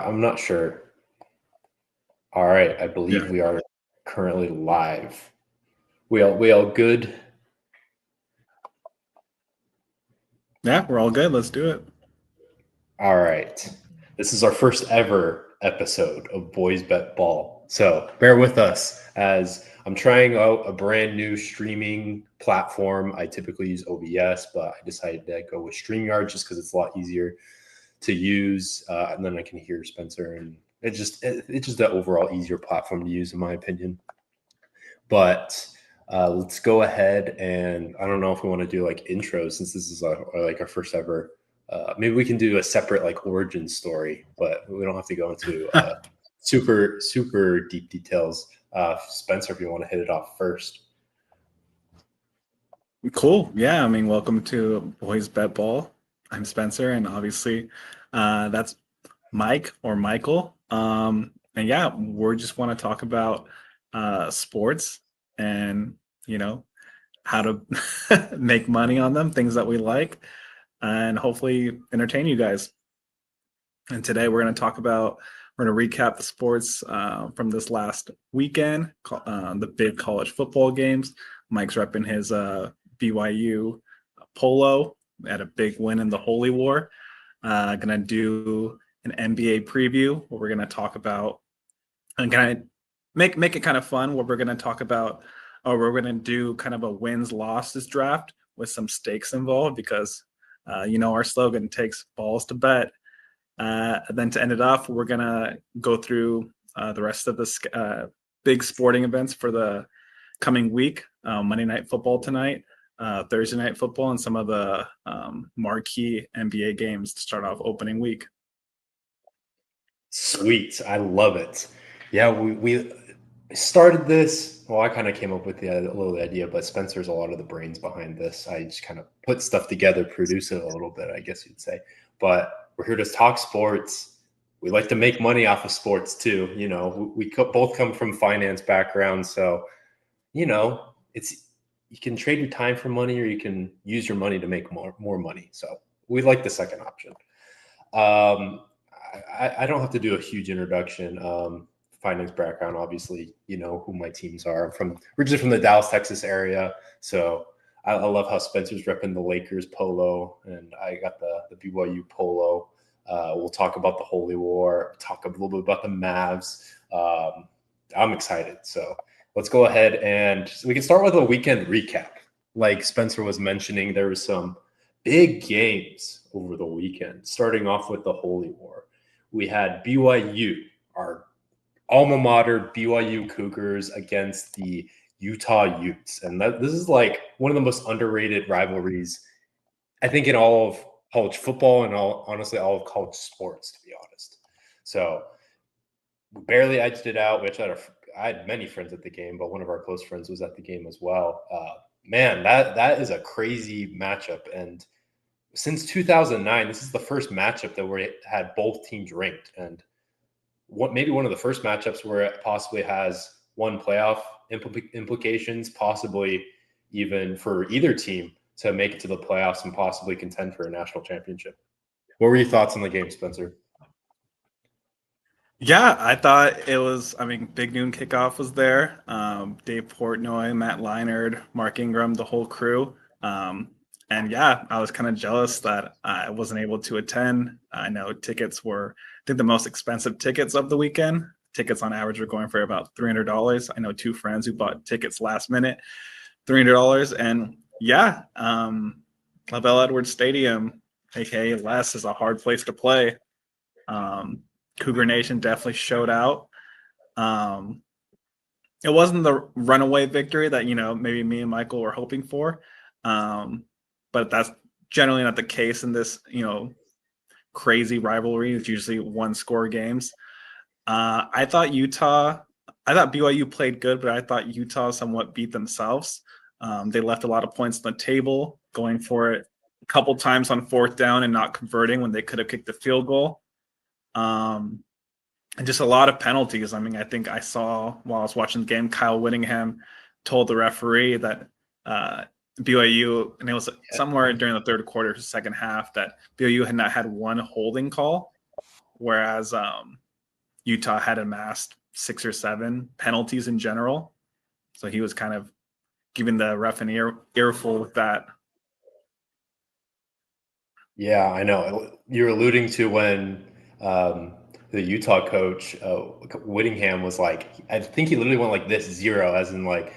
I'm not sure. All right, I believe Yeah. we are currently live. We all good? Yeah, we're all good. Let's do it. All right. This is our first ever episode of Boyz Bet Ball. So bear with us as I'm trying out a brand new streaming platform. I typically use OBS, but I decided to go with StreamYard just because it's a lot easier to use. And then I can hear Spencer, and it's just the overall easier platform to use, in my opinion. But let's go ahead, and I don't know if we want to do like intros since this is like our first ever. Maybe we can do a separate like origin story, but we don't have to go into super deep details. Spencer, if you want to hit it off first. Cool. Yeah, I mean, welcome to Boys Bet Ball. I'm Spencer, and obviously, that's Mike or Michael. And yeah, we just want to talk about sports and how to make money on them, things that we like, and hopefully entertain you guys. And today we're going to recap the sports from this last weekend, the big college football games. Mike's repping his BYU polo, had a big win in the Holy War. Gonna do an NBA preview where we're gonna talk about and kind of make it kind of fun. Where we're gonna talk about, or we're gonna do kind of a wins losses draft with some stakes involved because our slogan takes balls to bet. Then to end it off, we're gonna go through the rest of the big sporting events for the coming week. Monday Night Football tonight, Thursday Night Football, and some of the marquee NBA games to start off opening week. Sweet, I love it. Yeah, we started this. Well, I kind of came up with a little idea, but Spencer's a lot of the brains behind this. I just kind of put stuff together, produce it a little bit, I guess you'd say. But we're here to talk sports. We like to make money off of sports too. We both come from finance backgrounds, so it's you can trade your time for money, or you can use your money to make more money. So we like the second option. I don't have to do a huge introduction. Finance background, obviously, you know who my teams are. I'm originally from the Dallas, Texas area, so I love how Spencer's repping the Lakers polo, and I got the BYU polo. We'll talk about the Holy War, talk a little bit about the Mavs. I'm excited, so let's go ahead and we can start with a weekend recap. Like Spencer was mentioning, there was some big games over the weekend, starting off with the Holy War. We had BYU, our alma mater, BYU Cougars against the Utah Utes. And this is like one of the most underrated rivalries, I think, in all of college football and honestly, all of college sports, to be honest. So we barely edged it out. I had many friends at the game, but one of our close friends was at the game as well. Man, that is a crazy matchup. And since 2009, this is the first matchup that we had both teams ranked, and maybe one of the first matchups where it possibly has one playoff implications, possibly even for either team to make it to the playoffs and possibly contend for a national championship. What were your thoughts on the game, Spencer? Yeah, I thought it was, big noon kickoff was there. Dave Portnoy, Matt Leinart, Mark Ingram, the whole crew. And yeah, I was kind of jealous that I wasn't able to attend. I know tickets were, I think, the most expensive tickets of the weekend. Tickets on average were going for about $300. I know two friends who bought tickets last minute, $300. And yeah, LaBelle Edwards Stadium, aka Les, is a hard place to play. Cougar Nation definitely showed out. It wasn't the runaway victory that maybe me and Michael were hoping for, but that's generally not the case in this crazy rivalry. It's usually one-score games. I thought BYU played good, but I thought Utah somewhat beat themselves. They left a lot of points on the table, going for it a couple times on fourth down and not converting when they could have kicked the field goal. And just a lot of penalties. I think I saw while I was watching the game, Kyle Whittingham told the referee that BYU, and it was somewhere during the third quarter, second half, that BYU had not had one holding call. whereas Utah had amassed 6 or 7 penalties in general. So he was kind of giving the ref an earful with that. Yeah, I know. You're alluding to when the Utah coach Whittingham was like, I think he literally went like this 0, as in like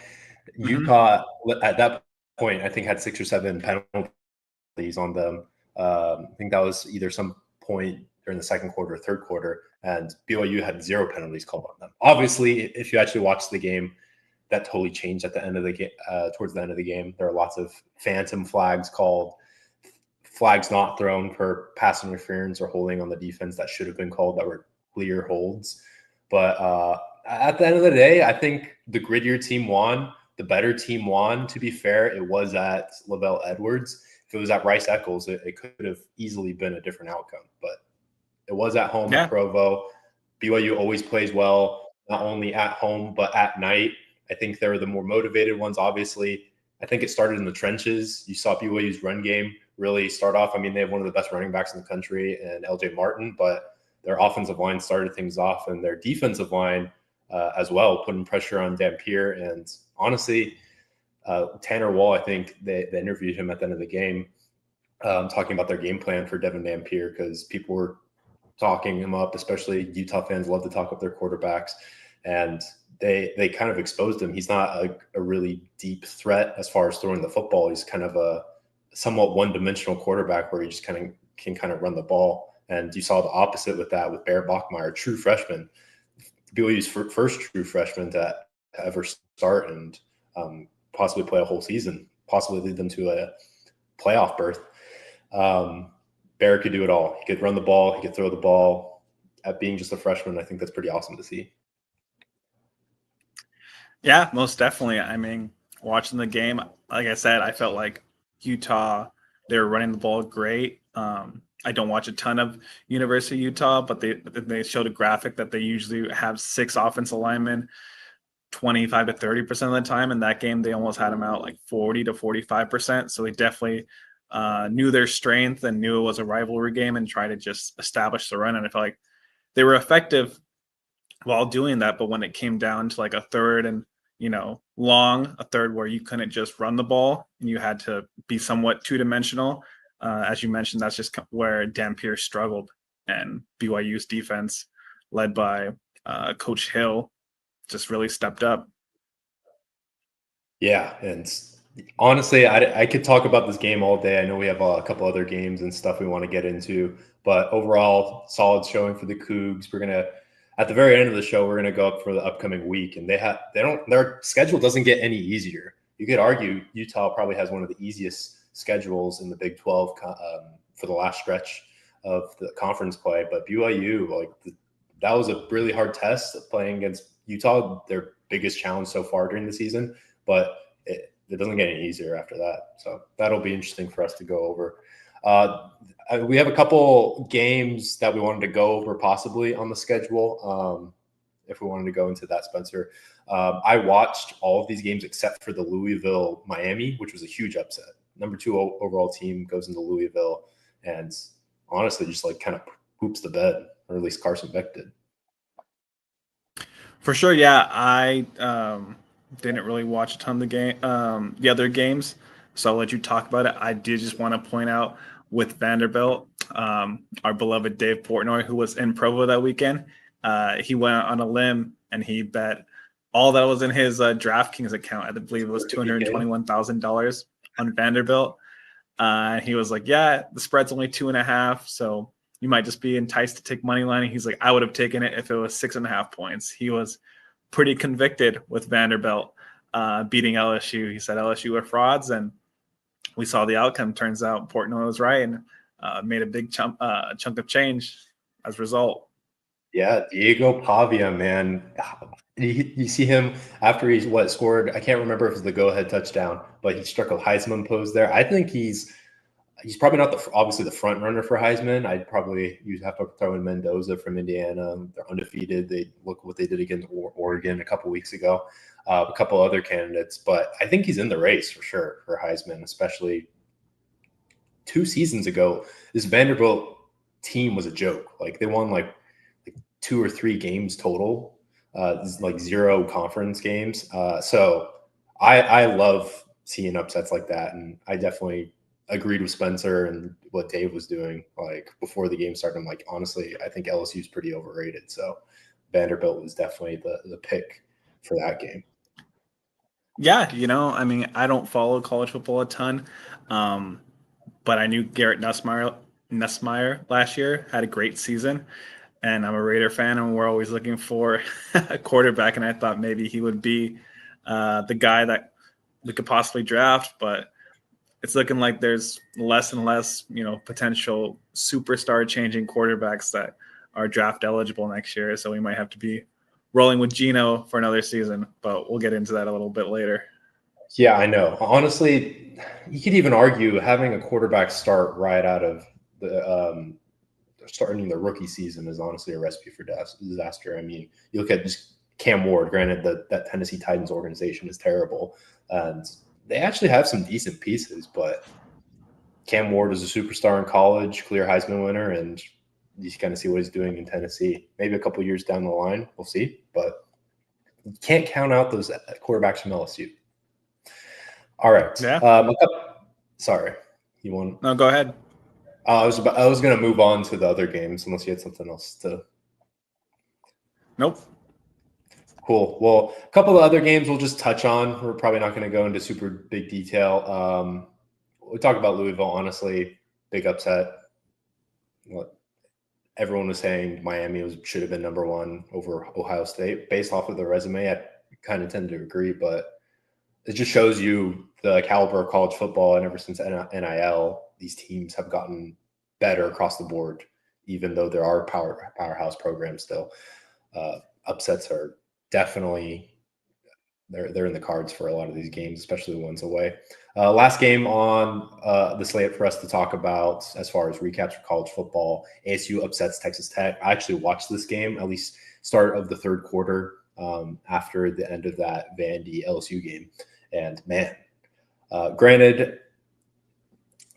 Utah at that point, I think had 6 or 7 penalties on them. I think that was either some point during the second quarter or third quarter, and BYU had 0 penalties called on them. Obviously, if you actually watch the game, that totally changed at the end of the game. Towards the end of the game, there are lots of phantom flags called, flags not thrown for pass interference or holding on the defense that should have been called that were clear holds. But at the end of the day, I think the grittier team won. The better team won. To be fair, it was at Lavelle Edwards. If it was at Rice Eccles, it could have easily been a different outcome. But it was at home at Provo. BYU always plays well, not only at home, but at night. I think they're the more motivated ones, obviously. I think it started in the trenches. You saw BYU's run game really start off. I mean, they have one of the best running backs in the country and LJ Martin, but their offensive line started things off, and their defensive line as well, putting pressure on Dampier. And honestly, Tanner Wall, I think they interviewed him at the end of the game, talking about their game plan for Devin Dampier, because people were talking him up, especially Utah fans love to talk up their quarterbacks. And they kind of exposed him. He's not a really deep threat as far as throwing the football. He's kind of a somewhat one-dimensional quarterback where he just can run the ball. And you saw the opposite with that with Bear Bachmeier, true freshman, BYU's first true freshman to ever start and possibly play a whole season, possibly lead them to a playoff berth. Bear could do it all. He could run the ball. He could throw the ball. At being just a freshman, I think that's pretty awesome to see. Yeah, most definitely. I mean, watching the game, like I said, I felt like Utah, they were running the ball great. I don't watch a ton of University of Utah, but they showed a graphic that they usually have 6 offensive linemen 25 to 30% of the time. In that game, they almost had them out like 40 to 45%. So they definitely knew their strength and knew it was a rivalry game and tried to just establish the run. And I felt like they were effective while doing that. But when it came down to like a third and, long, a third where you couldn't just run the ball and you had to be somewhat two-dimensional, as you mentioned, that's just where Dampier struggled, and BYU's defense, led by Coach Hill, just really stepped up. Yeah, and honestly, I could talk about this game all day. I know we have a couple other games and stuff we want to get into, but overall, solid showing for the Cougs. We're gonna, at the very end of the show, we're gonna go up for the upcoming week, and their schedule doesn't get any easier. You could argue Utah probably has one of the easiest schedules in the Big 12 for the last stretch of the conference play, but BYU, that was a really hard test playing against Utah, their biggest challenge so far during the season, but it doesn't get any easier after that. So that'll be interesting for us to go over. We have a couple games that we wanted to go over possibly on the schedule. If we wanted to go into that, Spencer, I watched all of these games except for the Louisville-Miami, which was a huge upset. Number 2 overall team goes into Louisville and honestly just kind of poops the bed, or at least Carson Beck did. For sure, yeah. I didn't really watch a ton of the other games, so I'll let you talk about it. I did just want to point out with Vanderbilt, our beloved Dave Portnoy, who was in Provo that weekend, he went on a limb and he bet all that was in his DraftKings account. I believe it was $221,000 on Vanderbilt. He was like, yeah, the spread's only 2.5, so you might just be enticed to take money line. He's like, I would have taken it if it was 6.5 points. He was pretty convicted with Vanderbilt beating LSU. He said LSU were frauds, and we saw the outcome. Turns out Portnoy was right and made a big chunk of change as a result. Yeah, Diego Pavia, man. You see him after he's scored. I can't remember if it was the go-ahead touchdown, but he struck a Heisman pose there. I think he's probably not obviously the front runner for Heisman. You'd have to throw in Mendoza from Indiana. They're undefeated. They look what they did against Oregon a couple weeks ago. A couple other candidates, but I think he's in the race for sure for Heisman, especially 2 seasons ago. This Vanderbilt team was a joke. Like they won like 2 or 3 games total, like 0 conference games. So I love seeing upsets like that, and I definitely agreed with Spencer and what Dave was doing. Like before the game started, I'm like, honestly, I think LSU is pretty overrated. So Vanderbilt was definitely the pick for that game. Yeah, I mean, I don't follow college football a ton, um, but I knew Garrett Nussmeyer last year had a great season, and I'm a Raider fan, and we're always looking for a quarterback, and I thought maybe he would be the guy that we could possibly draft, but it's looking like there's less and less, potential superstar changing quarterbacks that are draft eligible next year. So we might have to be rolling with Geno for another season, but we'll get into that a little bit later. Yeah, I know. Honestly, you could even argue having a quarterback start right out of the starting the rookie season is honestly a recipe for disaster. I mean, you look at just Cam Ward. Granted, that Tennessee Titans organization is terrible, and they actually have some decent pieces, but Cam Ward is a superstar in college, clear Heisman winner, and you just kind of see what he's doing in Tennessee. Maybe a couple years down the line, we'll see, but you can't count out those quarterbacks from LSU. All right. Yeah. Sorry, you want? No, go ahead. I was going to move on to the other games unless you had something else to. Nope. Cool. Well, a couple of other games we'll just touch on. We're probably not going to go into super big detail. We'll talk about Louisville. Honestly, big upset. Everyone was saying Miami should have been number 1 over Ohio State based off of the resume. I kind of tend to agree, but it just shows you the caliber of college football. And ever since NIL, these teams have gotten better across the board, even though there are powerhouse programs still. Upsets are definitely they're in the cards for a lot of these games, especially the ones away. Last game on the slate for us to talk about as far as recaps for college football, ASU upsets Texas Tech. I actually watched this game, at least start of the third quarter, after the end of that Vandy LSU game. And man, granted,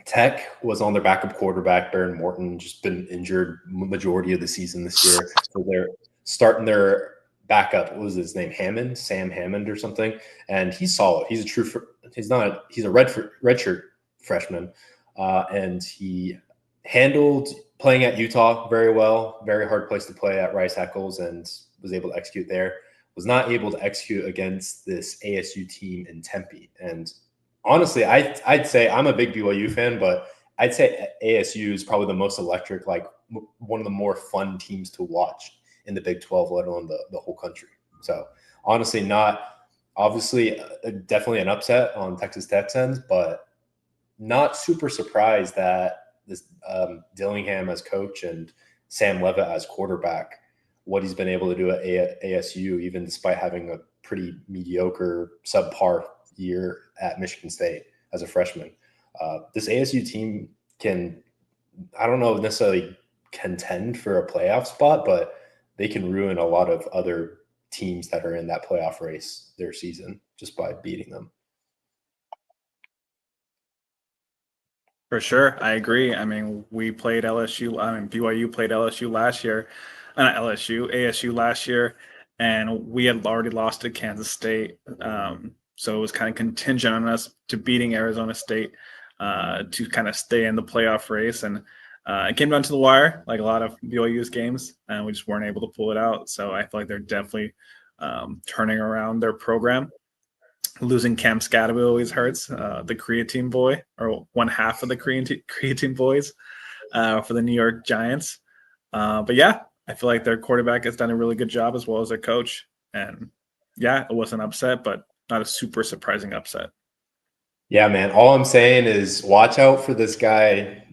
Tech was on their backup quarterback, Baron Morton, just been injured majority of the season this year. So they're starting their backup. What was his name? Sam Hammond or something. And he's solid. He's he's a redshirt freshman. And he handled playing at Utah very well. Very hard place to play at Rice Eccles, and was able to execute there. Was not able to execute against this ASU team in Tempe. And honestly, I'd say I'm a big BYU fan, but I'd say ASU is probably the most electric, like one of the more fun teams to watch in the Big 12, let alone the whole country. So honestly, definitely an upset on Texas Tech's end, but not super surprised that this Dillingham as coach and Sam Leavitt as quarterback, what he's been able to do at ASU, even despite having a pretty mediocre, subpar year at Michigan State as a freshman. This ASU team can, I don't know necessarily contend for a playoff spot, but they can ruin a lot of other teams that are in that playoff race their season just by beating them. For sure. I agree. I mean, BYU played LSU last year, not ASU last year, and we had already lost to Kansas State. So it was kind of contingent on us to beating Arizona State to kind of stay in the playoff race. And it came down to the wire, like a lot of BYU's games, and we just weren't able to pull it out. So I feel like they're definitely turning around their program. Losing Cam Scatterby always hurts, the creatine boy, or one half of the creatine boys for the New York Giants. But yeah, I feel like their quarterback has done a really good job, as well as their coach. And yeah, it was an upset, but not a super surprising upset. Yeah, man. All I'm saying is watch out for this guy,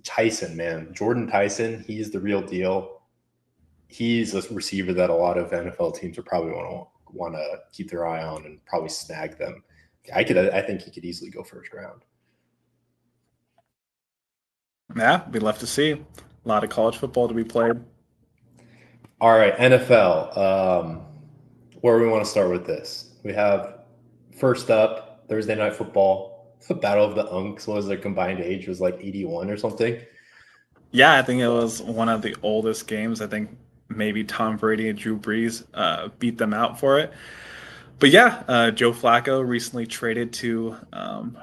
Tyson, man. Jordan Tyson, he's the real deal. He's a receiver that a lot of NFL teams are probably want to keep their eye on and probably snag them. I think he could easily go first round. Yeah, we'd love to see a lot of college football to be played. All right, NFL. Where do we want to start with this? We have first up Thursday Night Football. The Battle of the Unks. What was their combined age? Was like 81 or something. Yeah, I think it was one of the oldest games. I think maybe Tom Brady and Drew Brees beat them out for it. But yeah, Joe Flacco recently traded to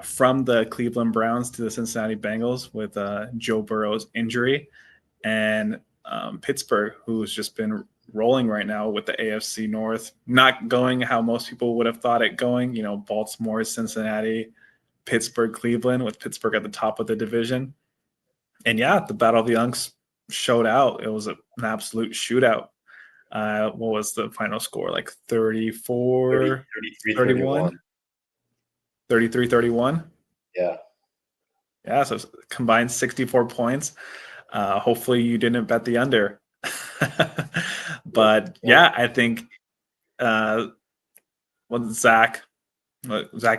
from the Cleveland Browns to the Cincinnati Bengals with Joe Burrow's injury, and Pittsburgh, who's just been rolling right now with the AFC North, not going how most people would have thought it going. You know, Baltimore, Cincinnati, Pittsburgh, Cleveland, with Pittsburgh at the top of the division. And yeah, the Battle of the Unks showed out. It was an absolute shootout. What was the final score? Like 30, 34, 33, 31. 31, 33, 31. Yeah. Yeah, so combined 64 points. Hopefully you didn't bet the under. But yeah, I think Zach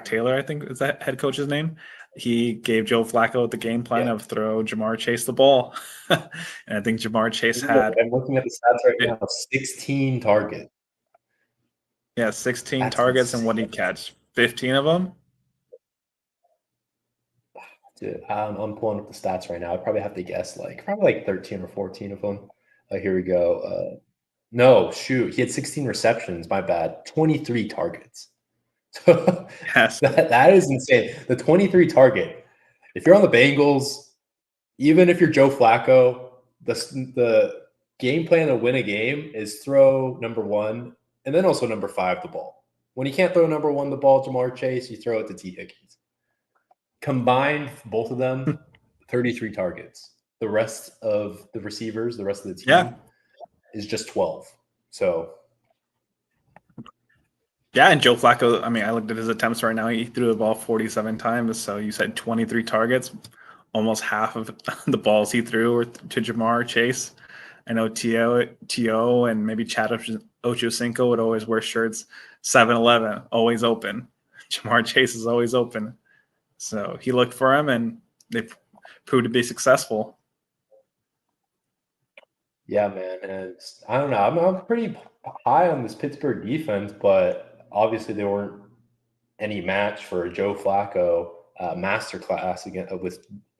Taylor, I think is that head coach's name. He gave Joe Flacco the game plan of throw Jamar Chase the ball. And I think Jamar Chase had, I'm looking at the stats right now, 16 targets. Yeah, 16 That's targets, and what insane. did he catch? 15 of them? Dude, I'm pulling up the stats right now. I probably have to guess probably like 13 or 14 of them. Here we go. No, shoot. He had 16 receptions. My bad. 23 targets. Yes. That is insane. The 23 target. If you're on the Bengals, even if you're Joe Flacco, the game plan to win a game is throw number 1 and then also number 5 the ball. When you can't throw number 1 the ball, Jamar Chase, you throw it to T. Higgins. Combined, both of them, 33 targets. The rest of the receivers, the rest of the team is just 12. So yeah, and Joe Flacco, I mean, I looked at his attempts right now. He threw the ball 47 times. So you said 23 targets. Almost half of the balls he threw were to Jamar Chase. I know T.O. and maybe Chad Ochocinco would always wear shirts 7-Eleven, always open. Jamar Chase is always open. So he looked for him, and they proved to be successful. Yeah, man. And I don't know. I'm pretty high on this Pittsburgh defense, but obviously they weren't any match for Joe Flacco masterclass again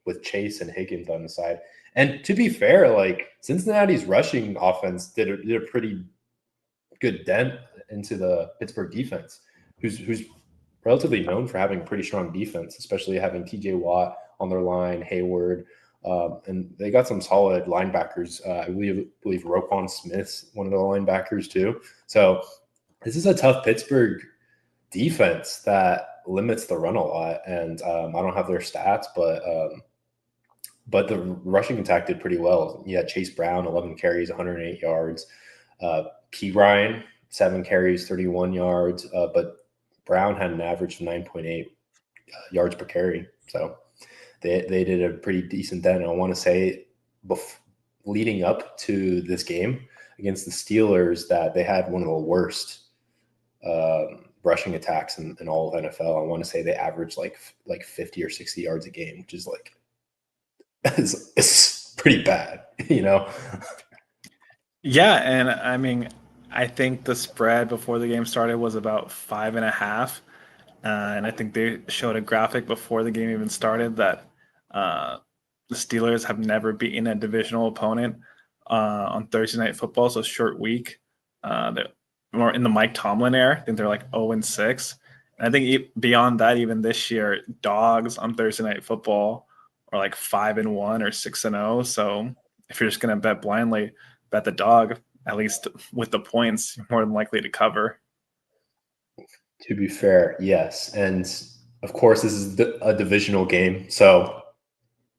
with Chase and Higgins on the side. And to be fair, like Cincinnati's rushing offense did a pretty good dent into the Pittsburgh defense, who's relatively known for having pretty strong defense, especially having T.J. Watt on their line, Hayward, and they got some solid linebackers. I believe Roquan Smith's one of the linebackers too. So this is a tough Pittsburgh defense that limits the run a lot. And I don't have their stats, but the rushing attack did pretty well. You had Chase Brown, 11 carries, 108 yards. P. Ryan, 7 carries, 31 yards. But Brown had an average of 9.8 yards per carry. So they did a pretty decent then. And I want to say leading up to this game against the Steelers that they had one of the worst rushing attacks in all of NFL. I want to say they averaged like 50 or 60 yards a game, which is like it's pretty bad, you know? Yeah, and I mean, I think the spread before the game started was about 5.5. And I think they showed a graphic before the game even started that the Steelers have never beaten a divisional opponent on Thursday Night Football, so short week. They're more in the Mike Tomlin era. I think they're like 0-6. And I think beyond that, even this year, dogs on Thursday Night Football are like 5-1 or 6-0. So if you're just going to bet blindly, bet the dog. At least with the points, you're more than likely to cover. To be fair, yes. And of course, this is a divisional game. So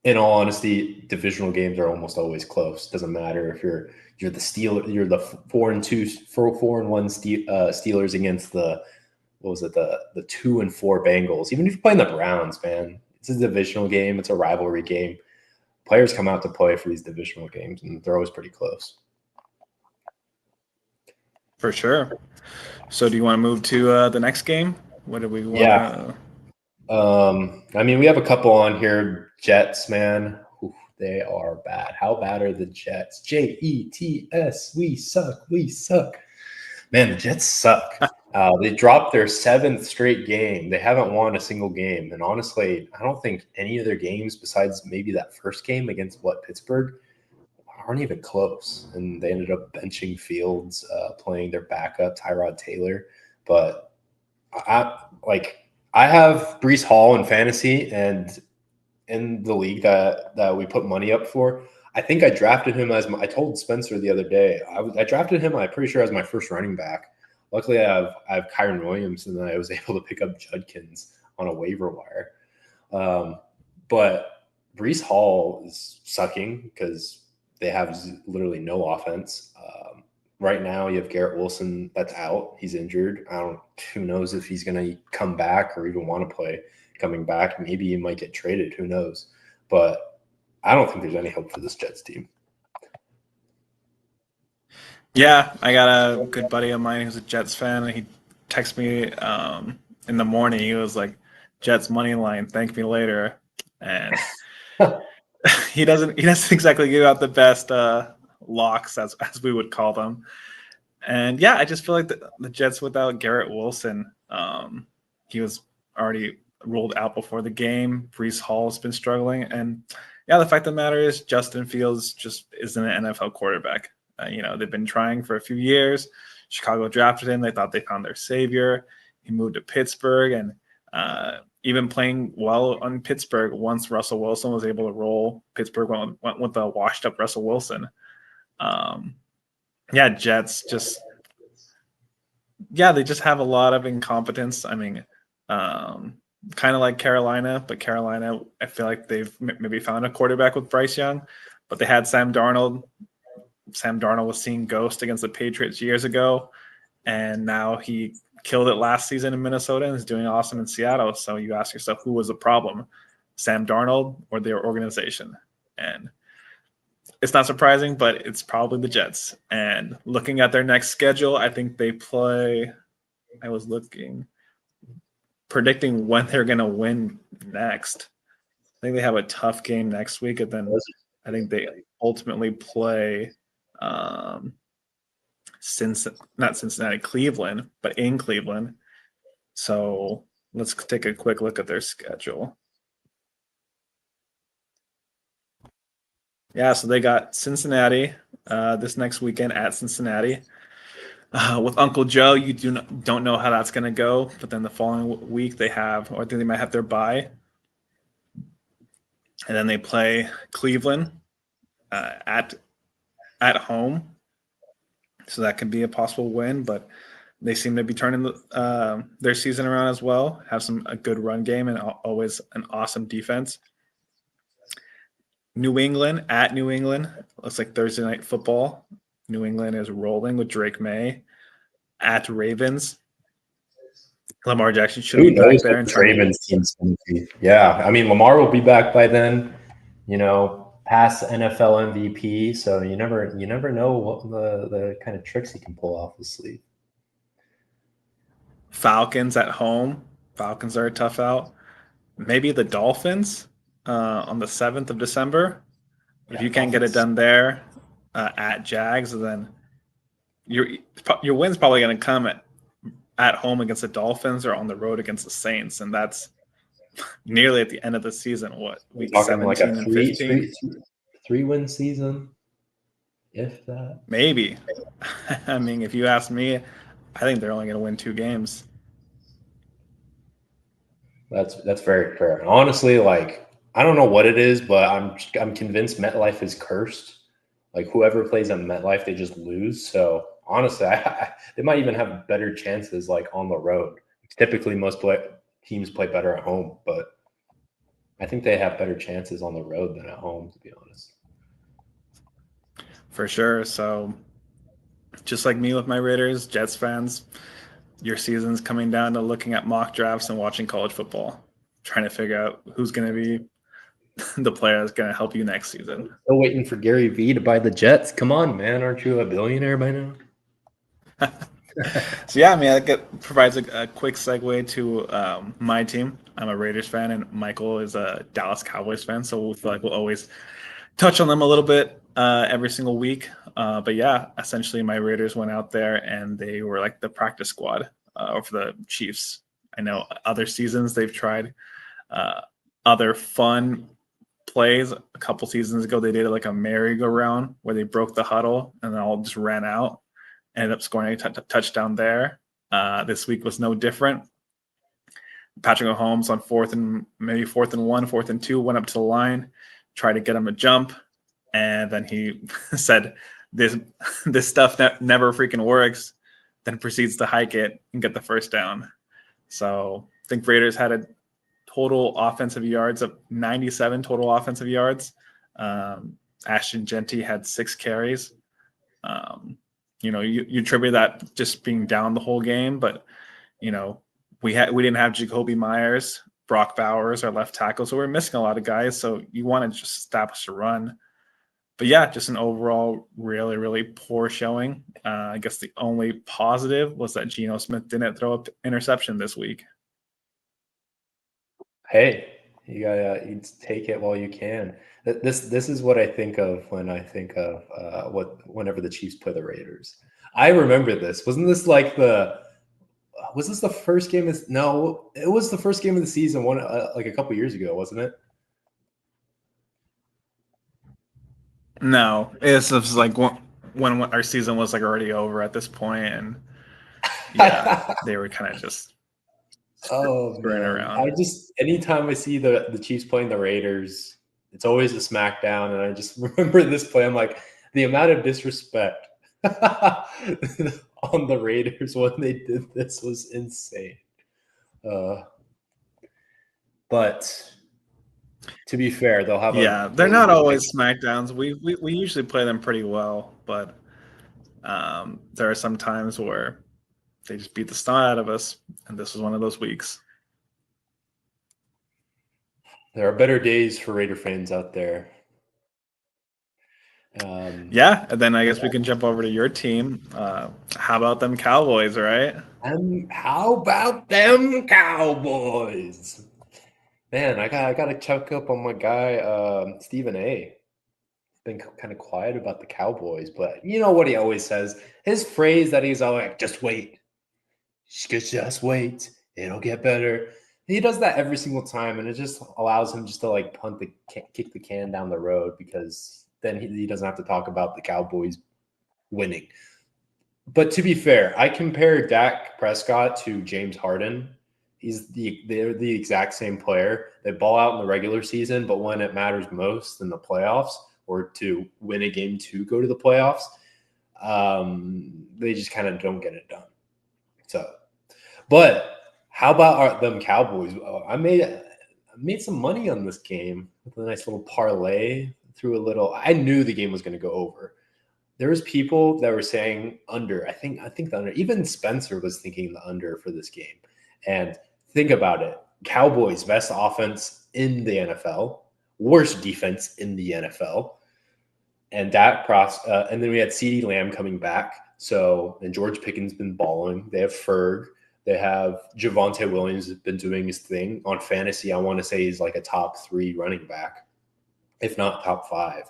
in all honesty, divisional games are almost always close. Doesn't matter if you're the you're the 4-1 Steelers against the 2-4 Bengals. Even if you're playing the Browns, man, it's a divisional game. It's a rivalry game. Players come out to play for these divisional games, and they're always pretty close. For sure. So do you want to move to the next game? What do we want? Yeah. I mean, we have a couple on here. Jets, man. Oof, they are bad. How bad are the Jets? Jets. We suck. We suck. Man, the Jets suck. They dropped their 7th straight game. They haven't won a single game. And honestly, I don't think any of their games besides maybe that first game against Pittsburgh, aren't even close. And they ended up benching Fields, playing their backup, Tyrod Taylor. But I have Breece Hall in fantasy, and in the league that we put money up for, I think I drafted him I told Spencer the other day, I drafted him, I'm pretty sure, as my first running back. Luckily, I have Kyron Williams, and then I was able to pick up Judkins on a waiver wire. But Breece Hall is sucking because they have literally no offense. Right now, you have Garrett Wilson that's out. He's injured. Who knows if he's going to come back or even want to play coming back. Maybe he might get traded. Who knows? But I don't think there's any hope for this Jets team. Yeah, I got a good buddy of mine who's a Jets fan, and he texted me in the morning. He was like, "Jets money line, thank me later," and he doesn't exactly give out the best locks as we would call them. And yeah, I just feel like the Jets without Garrett Wilson, he was already ruled out before the game. Breece Hall's been struggling, and yeah, the fact of the matter is Justin Fields just isn't an NFL quarterback. They've been trying for a few years. Chicago drafted him. They thought they found their savior. He moved to Pittsburgh, and even playing well on Pittsburgh, once Russell Wilson was able to roll, Pittsburgh went with the washed-up Russell Wilson. Jets they just have a lot of incompetence. I mean, kind of like Carolina, but Carolina, I feel like they've maybe found a quarterback with Bryce Young, but they had Sam Darnold. Sam Darnold was seeing ghost against the Patriots years ago, and now he killed it last season in Minnesota and is doing awesome in Seattle. So you ask yourself, who was the problem, Sam Darnold or their organization? And it's not surprising, but it's probably the Jets. And looking at their next schedule, I think they play – I was predicting when they're going to win next. I think they have a tough game next week, and then I think they ultimately play Cleveland, but in Cleveland. So let's take a quick look at their schedule. Yeah, so they got Cincinnati this next weekend at Cincinnati. With Uncle Joe, you don't know how that's going to go, but then the following week I think they might have their bye. And then they play Cleveland at home. So that could be a possible win, but they seem to be turning their season around as well, have a good run game and always an awesome defense. New England at New England. Looks like Thursday Night Football. New England is rolling with Drake May at Ravens. Lamar Jackson should be back there. Ravens team's going to be. Yeah, I mean, Lamar will be back by then. Past NFL MVP, so you never know what the kind of tricks he can pull off his sleeve. Falcons at home. Falcons are a tough out. Maybe the Dolphins on the 7th of December. If you can't get it done there at Jags, then your win's probably going to come at home against the Dolphins or on the road against the Saints, and that's nearly at the end of the season. What, week 17 like and 15? Three-win season, if that. Maybe. I mean, if you ask me, I think they're only going to win 2 games. That's very fair. And honestly, I don't know what it is, but I'm convinced MetLife is cursed. Whoever plays at MetLife, they just lose. So honestly, they might even have better chances on the road. Typically, most teams play better at home, but I think they have better chances on the road than at home, to be honest. For sure. So just like me with my Raiders, Jets fans, your season's coming down to looking at mock drafts and watching college football, trying to figure out who's going to be the player that's going to help you next season. Still waiting for Gary Vee to buy the Jets. Come on, man. Aren't you a billionaire by now? So, yeah, I mean, that provides a quick segue to my team. I'm a Raiders fan, and Michael is a Dallas Cowboys fan, so we feel like we'll always touch on them a little bit every single week. But, yeah, essentially my Raiders went out there, and they were like the practice squad for the Chiefs. I know other seasons they've tried other fun plays a couple seasons ago. They did like a merry-go-round where they broke the huddle and then all just ran out. Ended up scoring a touchdown there. This week was no different. Patrick Mahomes on 4th and 1, 4th and 2, went up to the line, tried to get him a jump, and then he said, "This stuff never freaking works." Then proceeds to hike it and get the first down. So I think Raiders had a total offensive yards of 97 total offensive yards. Ashton Genty had 6 carries. You attribute that just being down the whole game, but we didn't have Jacoby Myers, Brock Bowers, our left tackle, so we're missing a lot of guys. So you want to just establish a run. But yeah, just an overall really, really poor showing. I guess the only positive was that Geno Smith didn't throw an interception this week. Hey, you gotta take it while you can. This is what I think of when I think of whenever the Chiefs play the Raiders. I remember this. Wasn't this like was this the first game? No, it was the first game of the season. Like a couple years ago, wasn't it? No, it's just like when our season was like already over at this point, and yeah, they were kind of just screwing around. Anytime I see the Chiefs playing the Raiders, it's always a smackdown, and I just remember this play. I'm like, the amount of disrespect on the Raiders when they did this was insane. But to be fair, they'll have they're not always smackdowns. We usually play them pretty well, but there are some times where they just beat the snot out of us, and this was one of those weeks. There are better days for Raider fans out there. And then I guess we can jump over to your team. How about them Cowboys, right? How about them Cowboys? Man, I got to check up on my guy, Stephen A. Been kind of quiet about the Cowboys, but you know what he always says? His phrase that he's all like, just wait. Just wait. It'll get better. He does that every single time, and it just allows him just to like kick the can down the road, because then he doesn't have to talk about the Cowboys winning. But to be fair, I compare Dak Prescott to James Harden. They're the exact same player. They ball out in the regular season, but when it matters most in the playoffs, or to win a game to go to the playoffs, they just kind of don't get it done. So, but how about them Cowboys? I made some money on this game with a nice little parlay. I knew the game was going to go over. There was people that were saying under. I think the under. Even Spencer was thinking the under for this game. And think about it. Cowboys, best offense in the NFL, worst defense in the NFL. And and then we had CeeDee Lamb coming back. And George Pickens been balling. They have Ferg. They have Javonte Williams has been doing his thing. On fantasy, I want to say he's like a top 3 running back, if not top 5.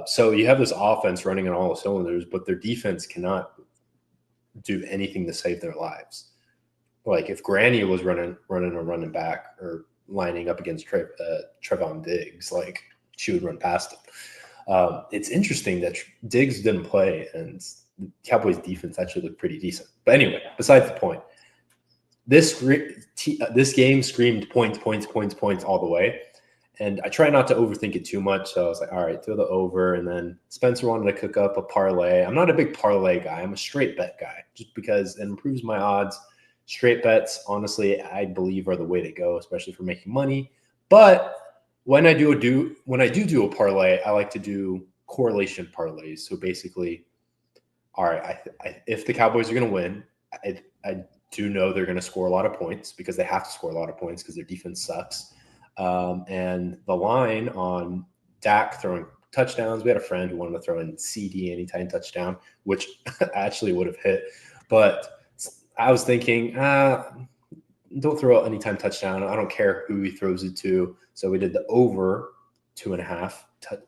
So you have this offense running on all cylinders, but their defense cannot do anything to save their lives. Like if Granny was running a running back or lining up against Trevon Diggs, like she would run past him. It's interesting that Diggs didn't play, and the Cowboys defense actually looked pretty decent. But anyway, besides the point, this game screamed points all the way. And I try not to overthink it too much. So I was like, all right, throw the over. And then Spencer wanted to cook up a parlay. I'm not a big parlay guy. I'm a straight bet guy, just because it improves my odds. Straight bets, honestly, I believe are the way to go, especially for making money. But when I do a parlay, I like to do correlation parlays. So basically, all right, if the Cowboys are going to win, I do know they're going to score a lot of points, because they have to score a lot of points because their defense sucks. And the line on Dak throwing touchdowns, we had a friend who wanted to throw in CD anytime touchdown, which actually would have hit. But I was thinking, don't throw out anytime touchdown. I don't care who he throws it to. So we did the over 2.5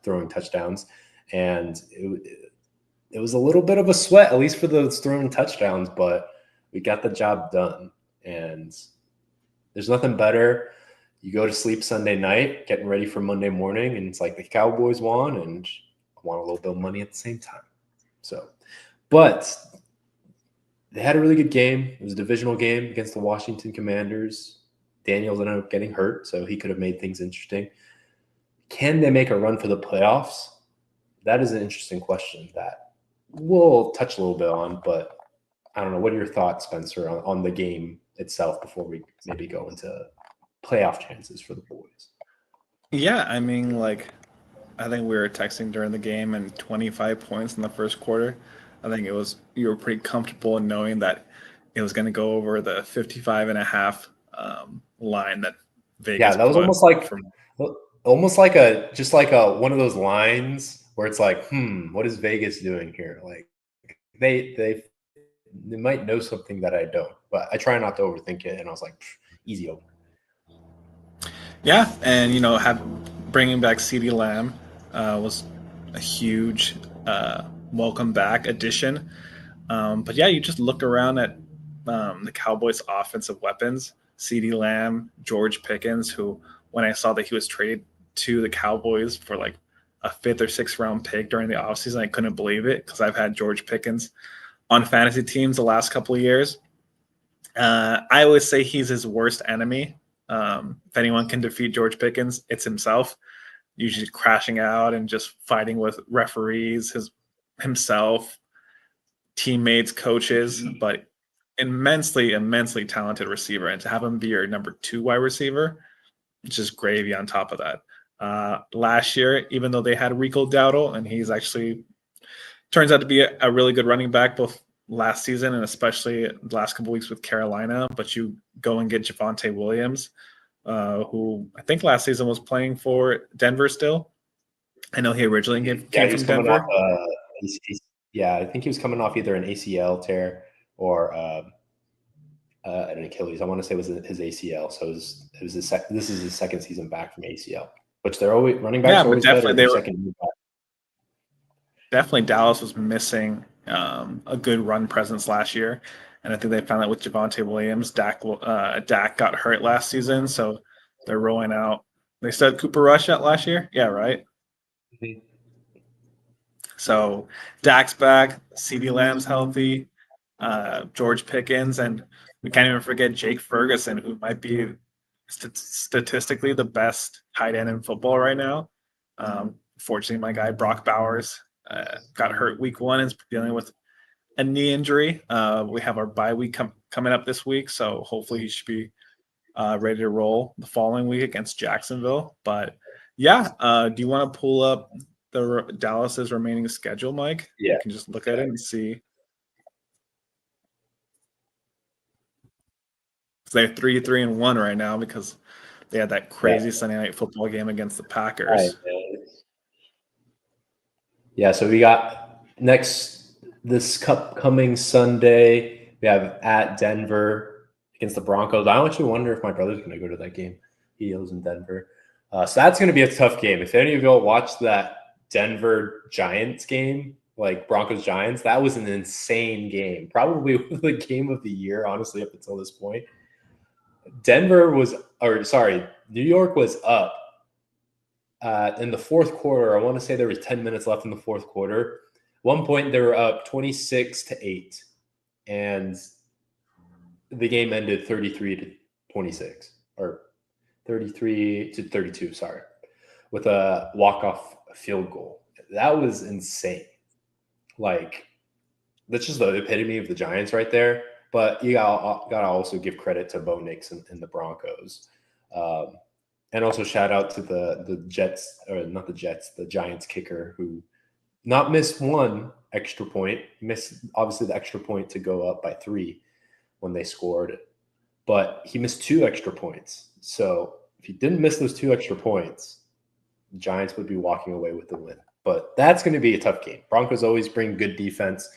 throwing touchdowns. And it was a little bit of a sweat, at least for those throwing touchdowns, but we got the job done. And there's nothing better you go to sleep Sunday night, getting ready for Monday morning, and it's like the Cowboys won, and I want a little bit of money at the same time. So, but they had a really good game. It was a divisional game against the Washington Commanders. Daniels ended up getting hurt, so he could have made things interesting. Can they make a run for the playoffs? That is an interesting question that we'll touch a little bit on, but I don't know. What are your thoughts, Spencer, on the game itself before we maybe go into playoff chances for the Boys? Yeah, I mean, like, I think we were texting during the game and 25 points in the first quarter. I think you were pretty comfortable in knowing that it was going to go over the 55 and a half line that Yeah, Vegas that was put from. almost like a one of those lines where it's like, what is Vegas doing here? Like they might know something that I don't, but I try not to overthink it. And I was like, easy over. Yeah, and bringing back CeeDee Lamb was a huge welcome back addition. But yeah, you just look around at the Cowboys' offensive weapons: CeeDee Lamb, George Pickens, who when I saw that he was traded to the Cowboys for like a 5th or 6th round pick during the offseason, I couldn't believe it because I've had George Pickens on fantasy teams the last couple of years. I always say he's his worst enemy. If anyone can defeat George Pickens, it's himself. Usually crashing out and just fighting with referees, himself, teammates, coaches, but immensely, immensely talented receiver. And to have him be your number 2 wide receiver, it's just gravy on top of that. Last year, even though they had Rico Dowdle, and he's actually turns out to be a really good running back both last season and especially the last couple of weeks with Carolina, but you go and get Javonte Williams, who I think last season was playing for Denver still. I know he originally came from Denver. I think he was coming off either an ACL tear or an Achilles. I want to say it was his ACL. So this is his second season back from ACL, which they're always running backs. Yeah, but definitely definitely Dallas was missing a good run presence last year, and I think they found that with Javonte Williams. Dak got hurt last season, so they're rolling out. They said Cooper Rush out last year. Yeah, right. Mm-hmm. So Dak's back. CeeDee Lamb's healthy. George Pickens, and we can't even forget Jake Ferguson, who might be statistically the best tight end in football right now. Fortunately, my guy Brock Bowers got hurt week 1 and is dealing with a knee injury. We have our bye week coming up this week, so hopefully he should be ready to roll the following week against Jacksonville. But yeah, do you want to pull up the Dallas's remaining schedule, Mike? Yeah, you can just look at it and see. They're 3-1 right now because they had that crazy Sunday night football game against the Packers. Yeah, so we got this coming Sunday, we have at Denver against the Broncos. I actually wonder if my brother's going to go to that game. He lives in Denver. So that's going to be a tough game. If any of you watched that Denver Giants game, like Broncos Giants, that was an insane game. Probably the game of the year, honestly, up until this point. New York was up in the fourth quarter. I want to say there was 10 minutes left in the fourth quarter. One point they were up 26-8, and the game ended 33-26 or 33-32. Sorry, with a walk-off field goal. That was insane. Like, that's just the epitome of the Giants right there. But you gotta also give credit to Bo Nix and the Broncos. And also shout out to the Jets, or not the Jets, the Giants kicker, who not missed one extra point. He missed, obviously, the extra point to go up by 3 when they scored. But he missed 2 extra points. So if he didn't miss those 2 extra points, the Giants would be walking away with the win. But that's going to be a tough game. Broncos always bring good defense.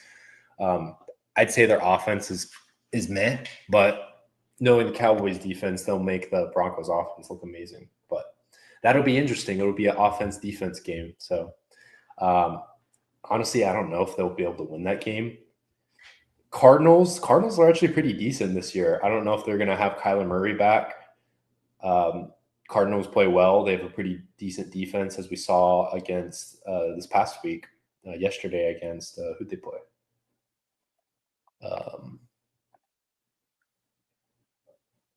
I'd say their offense is meh, but knowing the Cowboys defense, they'll make the Broncos offense look amazing. But that'll be interesting. It'll be an offense-defense game. So honestly, I don't know if they'll be able to win that game. Cardinals are actually pretty decent this year. I don't know if they're going to have Kyler Murray back. Cardinals play well. They have a pretty decent defense, as we saw against this past week, yesterday against who'd they play?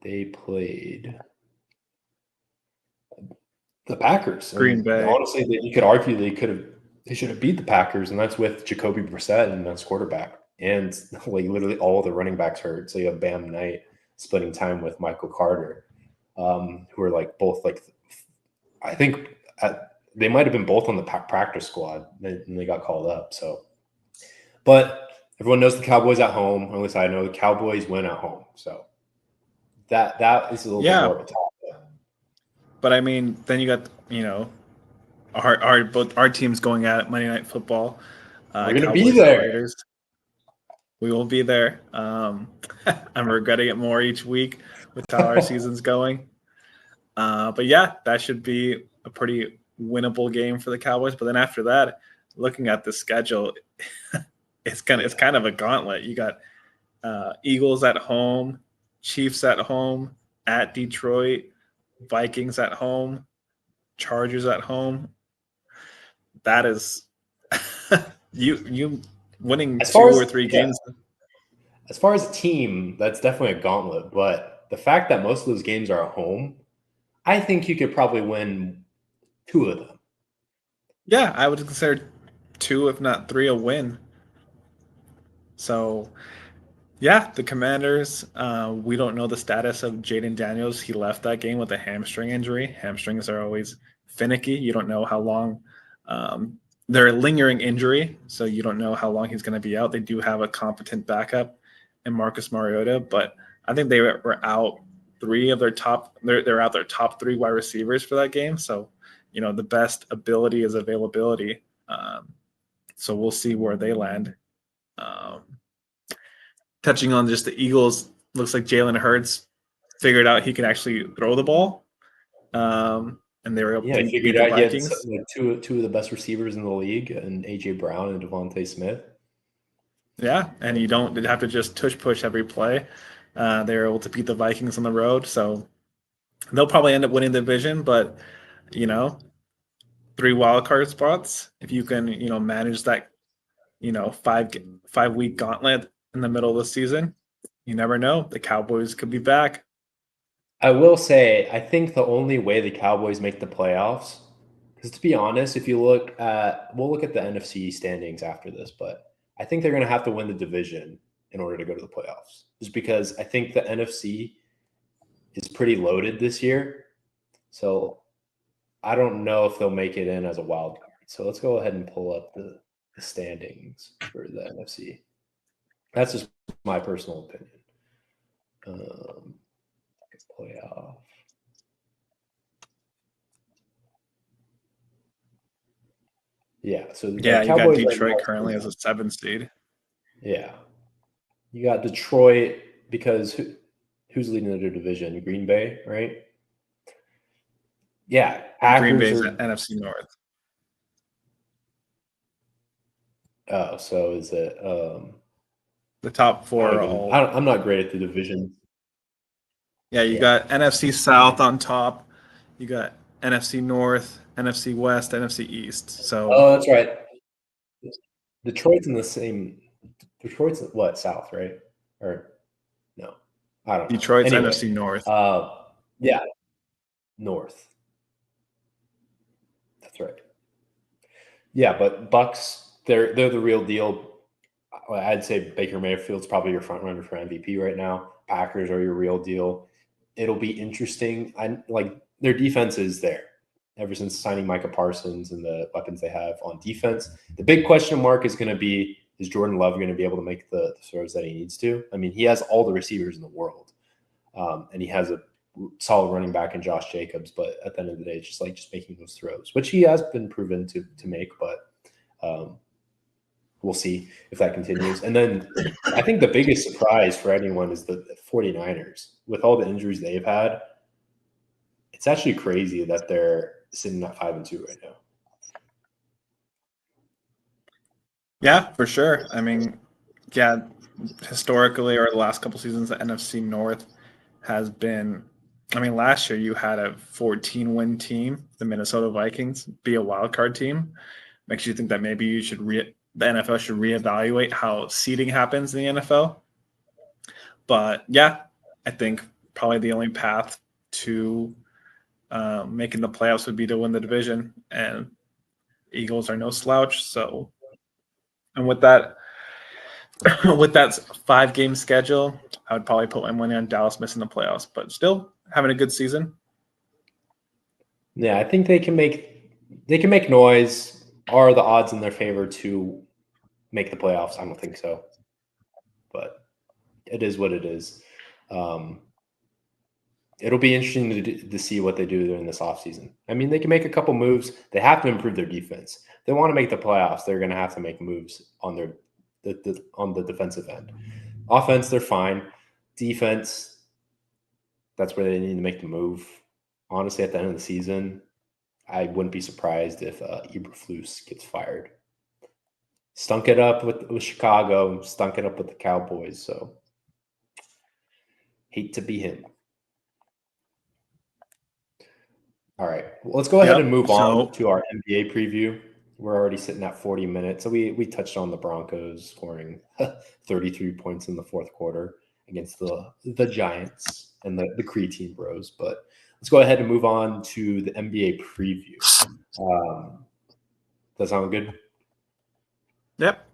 They played the Packers. Green And Bay. honestly, you could argue they should have beat the Packers, and that's with Jacoby Brissett and as quarterback, and like literally all the running backs hurt. So you have Bam Knight splitting time with Michael Carter, who are like both like I think they might have been both on the practice squad, and they got called up. So, but everyone knows the Cowboys at home. At least I know the Cowboys win at home. So that is a little bit more of a talk. But I mean, then you got our teams going at it, Monday Night Football. We're gonna be there. Raiders. We will be there. I'm regretting it more each week with how our season's going. But yeah, that should be a pretty winnable game for the Cowboys. But then after that, looking at the schedule, it's kind of a gauntlet. You got Eagles at home, Chiefs at home, at Detroit, Vikings at home, Chargers at home. That is you winning 2 or 3 games. As far as a team, that's definitely a gauntlet. But the fact that most of those games are at home, I think you could probably win 2 of them. Yeah, I would consider 2, if not 3, a win. So, yeah, the Commanders, we don't know the status of Jaden Daniels. He left that game with a hamstring injury. Hamstrings are always finicky. You don't know how long they're a lingering injury, so you don't know how long he's going to be out. They do have a competent backup in Marcus Mariota, but I think they were out 3 of their top. They're out their top 3 wide receivers for that game. So, the best ability is availability. So we'll see where they land. Touching on just the Eagles, looks like Jalen Hurts figured out he can actually throw the ball. And they were able to beat the Vikings. Like two of the best receivers in the league, and A.J. Brown and Devontae Smith. Yeah, and you don't have to just push every play. They were able to beat the Vikings on the road, so they'll probably end up winning the division. But 3 wildcard spots, if you can manage that 5-week gauntlet in the middle of the season, you never know. The Cowboys could be back. I will say, I think the only way the Cowboys make the playoffs, because to be honest, if you we'll look at the NFC standings after this, but I think they're going to have to win the division in order to go to the playoffs. Just because I think the NFC is pretty loaded this year. So I don't know if they'll make it in as a wild card. So let's go ahead and pull up the standings for the NFC. That's just my personal opinion. Playoff. Yeah, so you got Detroit currently as a 7 seed. Yeah, you got Detroit because who's leading their division? Green Bay, right? Yeah, Packers Green Bay's NFC North. Oh, so is it the top 4 are all? I'm not great at the division. Yeah, you got NFC South on top. You got NFC North, NFC West, NFC East. So that's right. Detroit's in the same. Detroit's what, South, right? Or no, I don't know. Detroit's anyway, NFC North. Yeah, North. That's right. Yeah, but Bucks, they're the real deal. I'd say Baker Mayfield's probably your front runner for MVP right now. Packers are your real deal. It'll be interesting. Their defense is there ever since signing Micah Parsons and the weapons they have on defense. The big question mark is going to be, is Jordan Love going to be able to make the throws that he needs to? I mean, he has all the receivers in the world, and he has a solid running back in Josh Jacobs. But at the end of the day, it's just making those throws, which he has been proven to make. But we'll see if that continues. And then I think the biggest surprise for anyone is the 49ers. With all the injuries they've had, it's actually crazy that they're sitting at 5-2 right now. Yeah, for sure. I mean, yeah, historically or the last couple seasons, the NFC North has been I mean, last year you had a 14-win team, the Minnesota Vikings, be a wild card team. Makes you think that maybe the NFL should reevaluate how seeding happens in the NFL. But yeah, I think probably the only path to making the playoffs would be to win the division, and Eagles are no slouch. So, and with that, with that 5-game schedule, I would probably put my money on Dallas missing the playoffs, but still having a good season. Yeah, I think they can make noise. Are the odds in their favor to make the playoffs? I don't think so, but it is what it is. It'll be interesting to see what they do during this offseason. I mean, they can make a couple moves. They have to improve their defense. If they want to make the playoffs, they're going to have to make moves on on the defensive end. Offense, they're fine. Defense, that's where they need to make the move. Honestly, at the end of the season, I wouldn't be surprised if Eberflus gets fired. Stunk it up with Chicago, stunk it up with the Cowboys. So, hate to be him. All right. Well, let's go ahead and move on to our NBA preview. We're already sitting at 40 minutes. So we touched on the Broncos scoring 33 points in the fourth quarter against the Giants and the Creatine Bros. But let's go ahead and move on to the NBA preview. Does that sound good? Yep.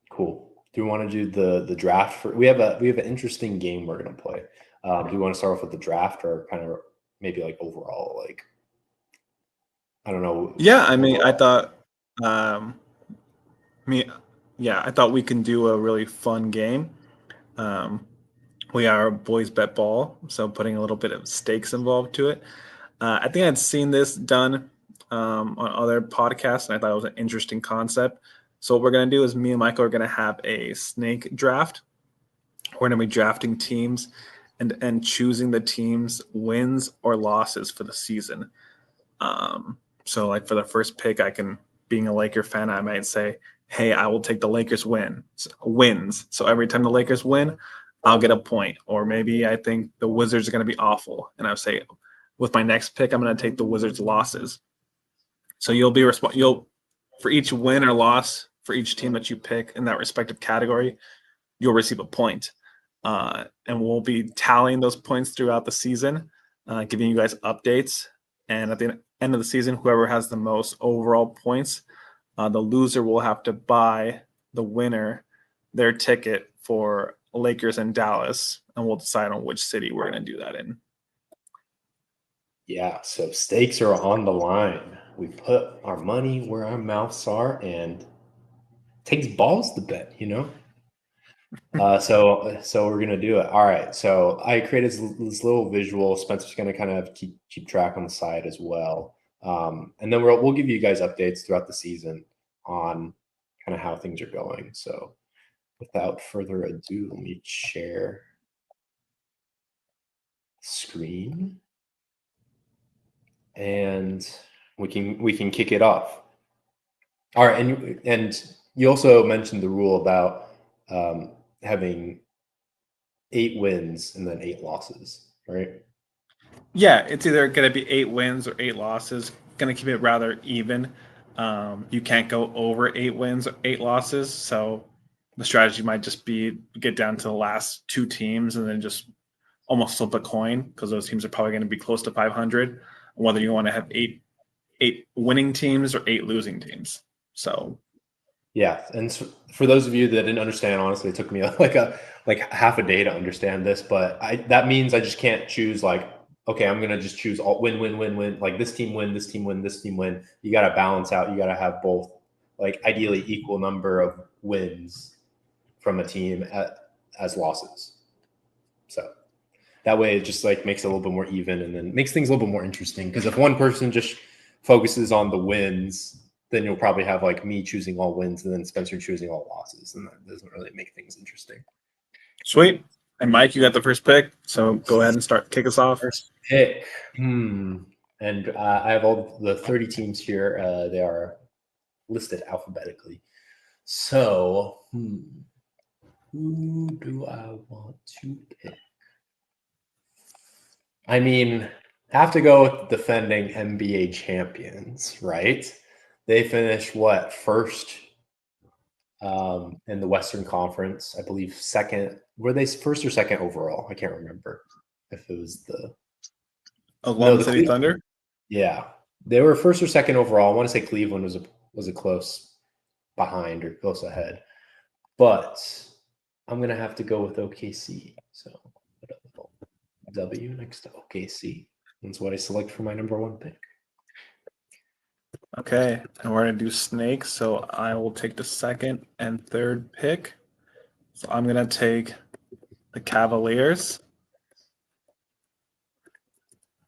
Cool. Do we want to do the draft? We have an interesting game we're going to play. Do you want to start off with the draft or kind of maybe like overall, like, I don't know. Yeah, I mean, I thought, I thought we can do a really fun game. We are Boys Bet Ball, so putting a little bit of stakes involved to it. I think I'd seen this done on other podcasts, and I thought it was an interesting concept. So what we're going to do is me and Michael are going to have a snake draft. We're going to be drafting teams and choosing the team's wins or losses for the season. So like for the first pick, being a Laker fan, I might say, hey, I will take the Lakers wins. So every time the Lakers win, I'll get a point. Or maybe I think the Wizards are going to be awful, and I'll say, with my next pick, I'm going to take the Wizards' losses. So you'll for each win or loss for each team that you pick in that respective category, you'll receive a point. And we'll be tallying those points throughout the season, giving you guys updates. And at the end of the season, whoever has the most overall points, the loser will have to buy the winner their ticket for Lakers and Dallas, and we'll decide on which city we're going to do that in. Yeah, so stakes are on the line. We put our money where our mouths are, and it takes balls to bet, you know? So we're gonna do it. All right. So I created this little visual. Spencer's gonna kind of keep track on the side as well, and then we'll give you guys updates throughout the season on kind of how things are going. So without further ado, let me share screen, and we can kick it off. All right, and you also mentioned the rule about having 8 wins and then 8 losses, right? Yeah, it's either going to be 8 wins or 8 losses. Going to keep it rather even. You can't go over 8 wins or 8 losses. So the strategy might just be get down to the last 2 teams and then just almost flip a coin, because those teams are probably going to be close to 500. Whether you want to have 8 winning teams or 8 losing teams. So. Yeah, and so for those of you that didn't understand, honestly, it took me like half a day to understand this, but that means I just can't choose like, okay, I'm gonna just choose all win, like this team win, this team win, this team win. You got to balance out. You got to have both, like ideally equal number of wins from a team as losses. So that way, it just like makes it a little bit more even, and then makes things a little bit more interesting. Because if one person just focuses on the wins, then you'll probably have like me choosing all wins and then Spencer choosing all losses, and that doesn't really make things interesting. Sweet. And Mike, you got the first pick, so go ahead and kick us off. First pick. And I have all the 30 teams here. They are listed alphabetically. So, who do I want to pick? I mean, have to go with the defending NBA champions, right? They finished what, first in the Western Conference, I believe second. Were they first or second overall? I can't remember if it was the Oklahoma City Cleveland. Thunder. Yeah, they were first or second overall. I want to say Cleveland was a close behind or close ahead, but I'm gonna have to go with OKC. So W next to OKC. That's what I select for my number one pick. Okay, and we're gonna do snakes. So I will take the second and third pick. So I'm gonna take the Cavaliers.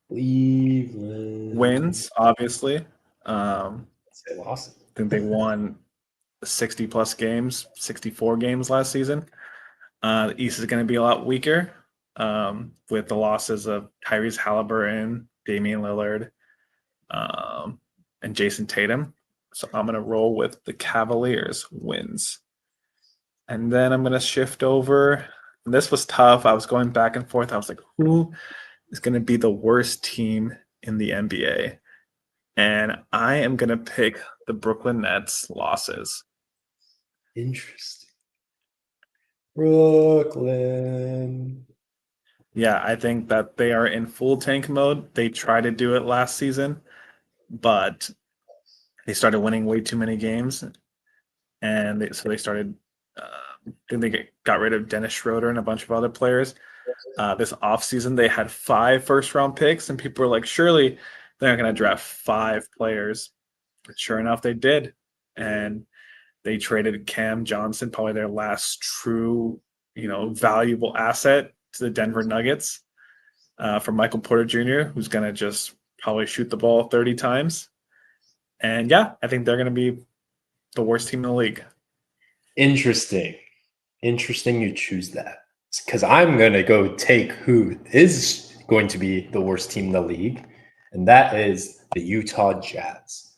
Cleveland Wins, obviously. They lost. I think they won 60 plus games, 64 games last season. The East is going to be a lot weaker with the losses of Tyrese Halliburton, Damian Lillard, and Jason Tatum. So I'm going to roll with the Cavaliers wins. And then I'm going to shift over. And this was tough. I was going back and forth. I was like, who is going to be the worst team in the NBA? And I am going to pick the Brooklyn Nets losses. Interesting. Brooklyn. Yeah, I think that they are in full tank mode. They tried to do it last season, but they started winning way too many games. And so they started, then they got rid of Dennis Schroeder and a bunch of other players. This offseason, they had 5 first-round picks, and people were like, surely they're not going to draft 5 players. But sure enough, they did. And they traded Cam Johnson, probably their last true, valuable asset, to the Denver Nuggets for Michael Porter Jr., who's going to just probably shoot the ball 30 times. And yeah, I think they're going to be the worst team in the league. Interesting you choose that, because I'm going to go take who is going to be the worst team in the league, and that is the Utah Jazz.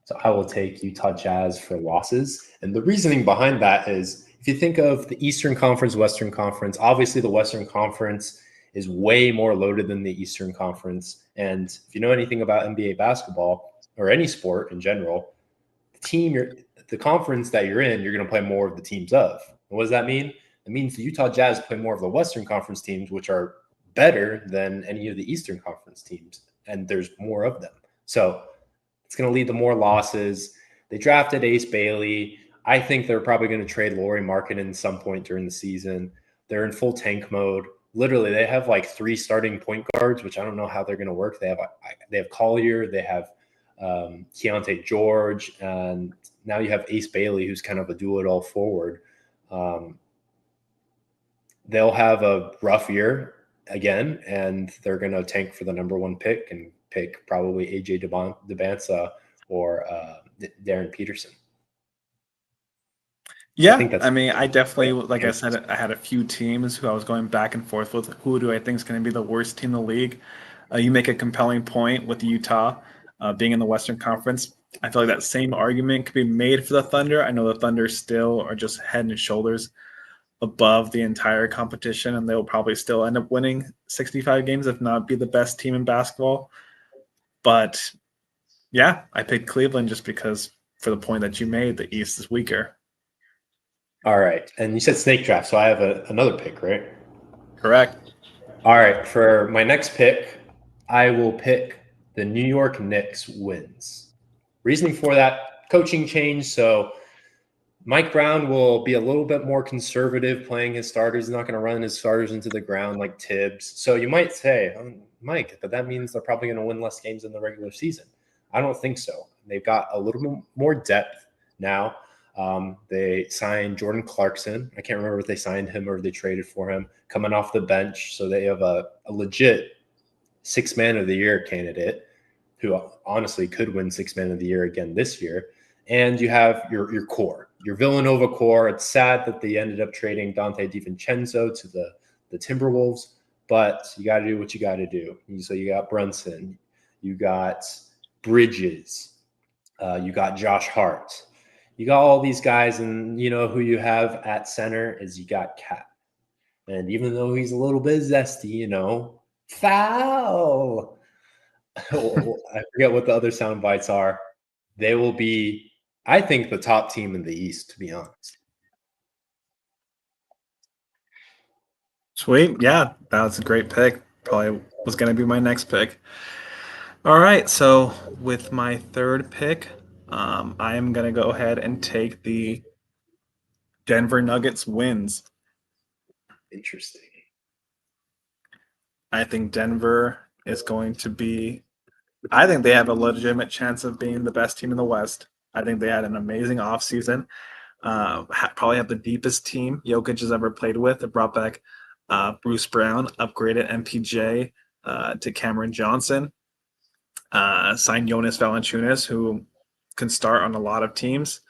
So I will take Utah Jazz for losses. And the reasoning behind that is, if you think of the Eastern Conference, Western Conference, obviously the Western Conference is way more loaded than the Eastern Conference. And if you know anything about NBA basketball or any sport in general, the conference that you're in, you're going to play more of the teams of. And what does that mean? It means the Utah Jazz play more of the Western Conference teams, which are better than any of the Eastern Conference teams. And there's more of them. So it's going to lead to more losses. They drafted Ace Bailey. I think they're probably going to trade Lauri Markkanen at some point during the season. They're in full tank mode. Literally, they have like 3 starting point guards, which I don't know how they're going to work. They have Collier, they have Keontae George, and now you have Ace Bailey, who's kind of a do-it-all forward. They'll have a rough year again, and they're going to tank for the number 1 pick and pick probably AJ Debonsa or Darren Peterson. Yeah, I definitely, like I said, I had a few teams who I was going back and forth with. Who do I think is going to be the worst team in the league? You make a compelling point with Utah being in the Western Conference. I feel like that same argument could be made for the Thunder. I know the Thunder still are just head and shoulders above the entire competition, and they'll probably still end up winning 65 games, if not be the best team in basketball. But yeah, I picked Cleveland just because, for the point that you made, the East is weaker. All right. And you said snake draft, so I have another pick, right? Correct. All right. For my next pick, I will pick the New York Knicks wins. Reasoning for that, coaching change. So Mike Brown will be a little bit more conservative playing his starters. He's not going to run his starters into the ground like Tibbs. So you might say, Mike, but that means they're probably going to win less games in the regular season. I don't think so. They've got a little more depth now. They signed Jordan Clarkson. I can't remember if they signed him or if they traded for him coming off the bench. So they have a legit 6 man of the year candidate who honestly could win 6 man of the year again this year. And you have your core, your Villanova core. It's sad that they ended up trading Dante DiVincenzo to the Timberwolves, but you got to do what you got to do. So you got Brunson, you got Bridges, you got Josh Hart. You got all these guys, and you know who you have at center is you got Cat. And even though he's a little bit zesty, Foul. I forget what the other sound bites are. They will be, I think, the top team in the East, to be honest. Sweet. Yeah, that was a great pick. Probably was going to be my next pick. All right. So with my third pick, I am going to go ahead and take the Denver Nuggets wins. Interesting. I think Denver is going to be, I think they have a legitimate chance of being the best team in the West. I think they had an amazing offseason. Probably have the deepest team Jokic has ever played with. It brought back Bruce Brown, upgraded MPJ to Cameron Johnson, signed Jonas Valanciunas, who can start on a lot of teams.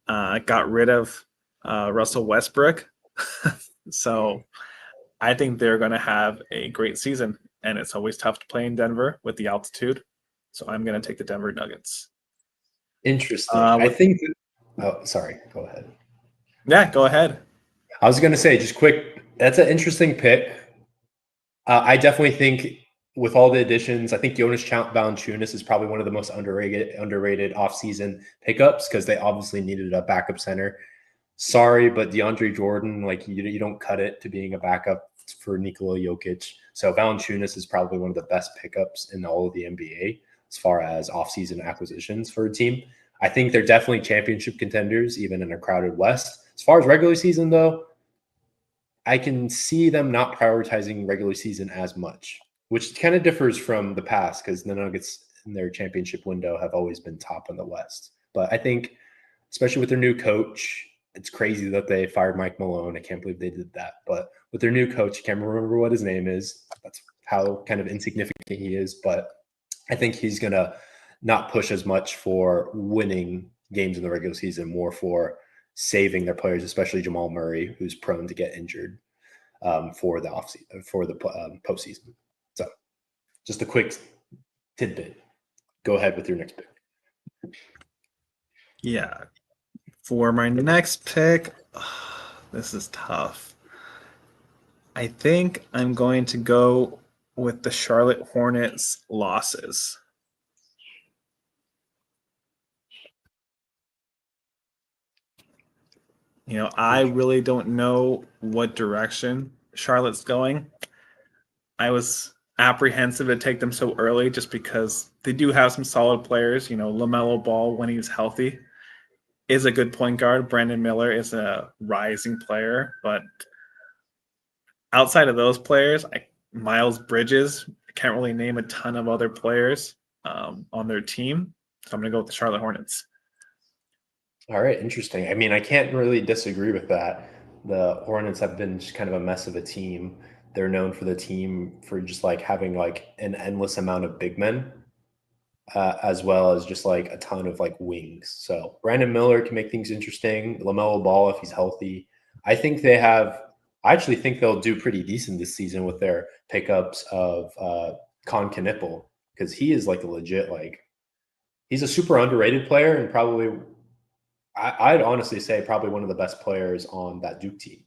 Got rid of Russell Westbrook. So I think they're going to have a great season, and it's always tough to play in Denver with the altitude. So I'm going to take the Denver Nuggets. Interesting. I think. Oh, sorry. Go ahead. Yeah, go ahead. I was going to say, just quick, that's an interesting pick. I definitely think with all the additions, I think Jonas Valanciunas is probably one of the most underrated offseason pickups because they obviously needed a backup center. Sorry, but DeAndre Jordan, like you don't cut it to being a backup for Nikola Jokic. So Valanciunas is probably one of the best pickups in all of the NBA as far as offseason acquisitions for a team. I think they're definitely championship contenders, even in a crowded West. As far as regular season, though, I can see them not prioritizing regular season as much, which kind of differs from the past because the Nuggets in their championship window have always been top in the West. But I think, especially with their new coach, it's crazy that they fired Mike Malone. I can't believe they did that. But with their new coach, I can't remember what his name is. That's how kind of insignificant he is. But I think he's going to not push as much for winning games in the regular season, more for saving their players, especially Jamal Murray, who's prone to get injured for the offseason, for the postseason. So just a quick tidbit. Go ahead with your next pick. Yeah. For my next pick, this is tough. I think I'm going to go with the Charlotte Hornets losses. I really don't know what direction Charlotte's going. I was apprehensive to take them so early just because they do have some solid players. LaMelo Ball, when he's healthy, is a good point guard. Brandon Miller is a rising player, but outside of those players, Miles Bridges, I can't really name a ton of other players on their team. So I'm going to go with the Charlotte Hornets. All right, interesting. I mean, I can't really disagree with that. The Hornets have been just kind of a mess of a team. They're known for the team for just like having like an endless amount of big men, as well as just like a ton of like wings. So Brandon Miller can make things interesting. LaMelo Ball, if he's healthy, I think they have. I actually think they'll do pretty decent this season with their pickups of Con Knipple because he is like a legit he's a super underrated player and probably I'd honestly say probably one of the best players on that Duke team,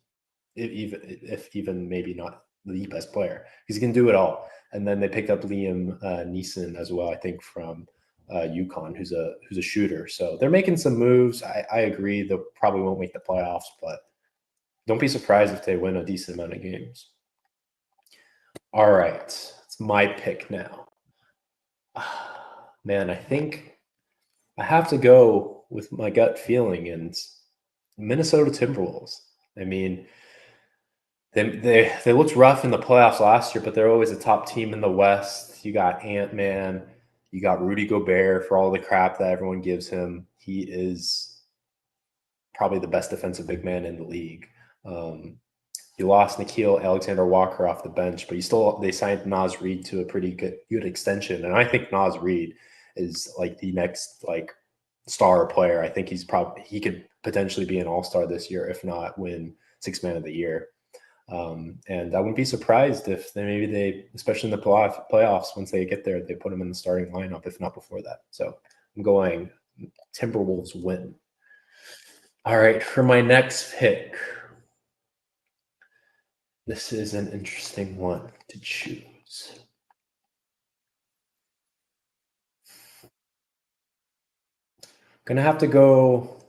if even maybe not the best player, because he can do it all. And then they picked up Liam Neeson as well, I think from UConn, who's a shooter. So they're making some moves. I agree they probably won't make the playoffs, but don't be surprised if they win a decent amount of games. All right, it's my pick now. Man, I think I have to go with my gut feeling and Minnesota Timberwolves. I mean, they looked rough in the playoffs last year, but they're always a top team in the West. You got Ant-Man, you got Rudy Gobert for all the crap that everyone gives him. He is probably the best defensive big man in the league. You lost Nickeil Alexander-Walker off the bench, but they signed Naz Reid to a pretty good extension, and I think Naz Reid is like the next like star player. I think he could potentially be an all-star this year, if not win Sixth Man of the Year. And I wouldn't be surprised if they especially in the playoffs, once they get there, they put him in the starting lineup, if not before that. So I'm going Timberwolves win. All right, for my next pick, this is an interesting one to choose. Gonna have to go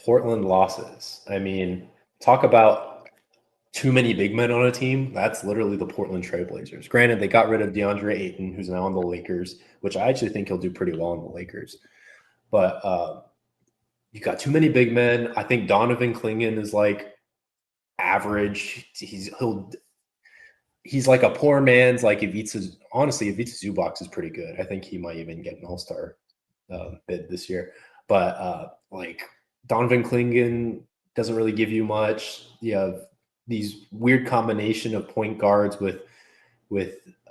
Portland losses. I mean, talk about too many big men on a team. That's literally the Portland Trailblazers. Granted, they got rid of DeAndre Ayton, who's now on the Lakers, which I actually think he'll do pretty well on the Lakers. But you got too many big men. I think Donovan Clingan is like average. He's like a poor man's like Ivica. Honestly, Ivica Zubac is pretty good. I think he might even get an All-Star bid this year. But like Donovan Clingan doesn't really give you much. You have these weird combination of point guards with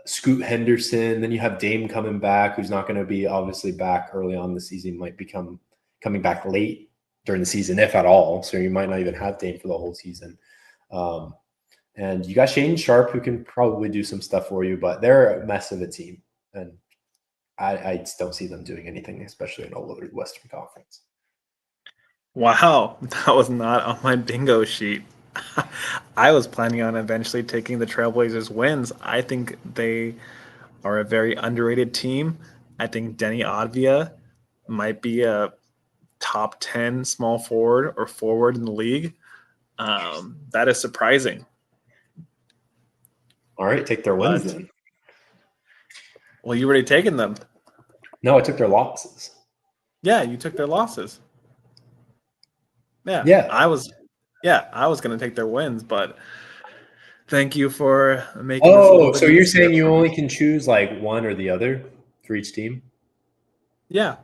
Scoot Henderson. Then you have Dame coming back, who's not going to be obviously back early on the season. Might become coming back late during the season, if at all. So you might not even have Dame for the whole season. And you got Shane Sharp, who can probably do some stuff for you, but they're a mess of a team. And I just don't see them doing anything, especially in all over the Western Conference. Wow, that was not on my bingo sheet. I was planning on eventually taking the Trailblazers wins. I think they are a very underrated team. I think Denny Advia might be a top 10 small forward or forward in the league. That is surprising. All right, take their wins then. Well, you already taken them. No, I took their losses. Yeah, you took their losses. Yeah. I was going to take their wins, but thank you for making this a little bit so you're easier. saying you only can choose like one or the other for each team? Yeah.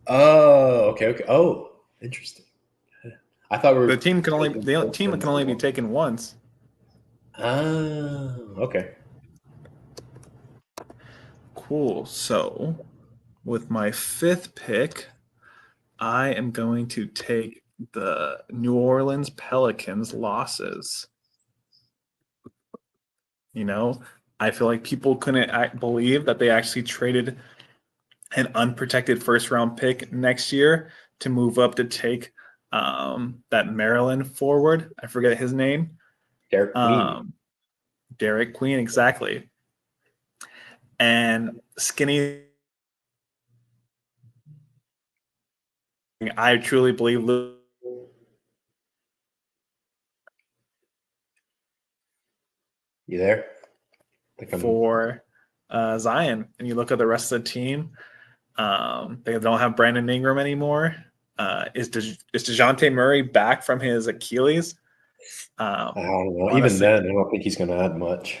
Oh, okay. Oh, interesting. I thought the team can only be taken once. Oh, okay. Cool. So, with my 5th pick, I am going to take the New Orleans Pelicans losses. You know, I feel like people couldn't believe that they actually traded an unprotected first-round pick next year to move up to take that Maryland forward. I forget his name. Derek Queen. Derek Queen, exactly. And Skinny, I truly believe You there? For Zion. And you look at the rest of the team, they don't have Brandon Ingram anymore. Is DeJounte Murray back from his Achilles? I don't know. Honestly, even then, I don't think he's going to add much.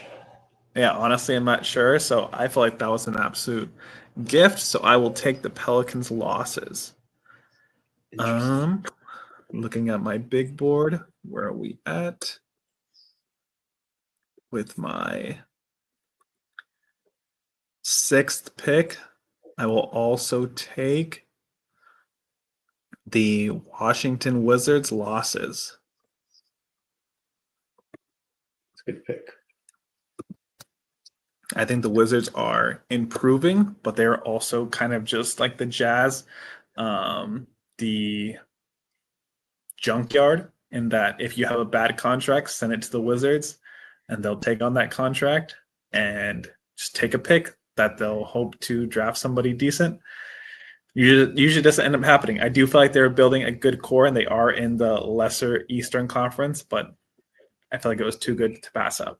Yeah, honestly, I'm not sure. So I feel like that was an absolute gift. So I will take the Pelicans' losses. Looking at my big board, where are we at? With my 6th pick, I will also take the Washington Wizards losses. That's a good pick. I think the Wizards are improving, but they're also kind of just like the Jazz, the junkyard, in that if you have a bad contract, send it to the Wizards and they'll take on that contract and just take a pick that they'll hope to draft somebody decent. Usually doesn't end up happening. I do feel like they're building a good core and they are in the lesser Eastern Conference, but I feel like it was too good to pass up.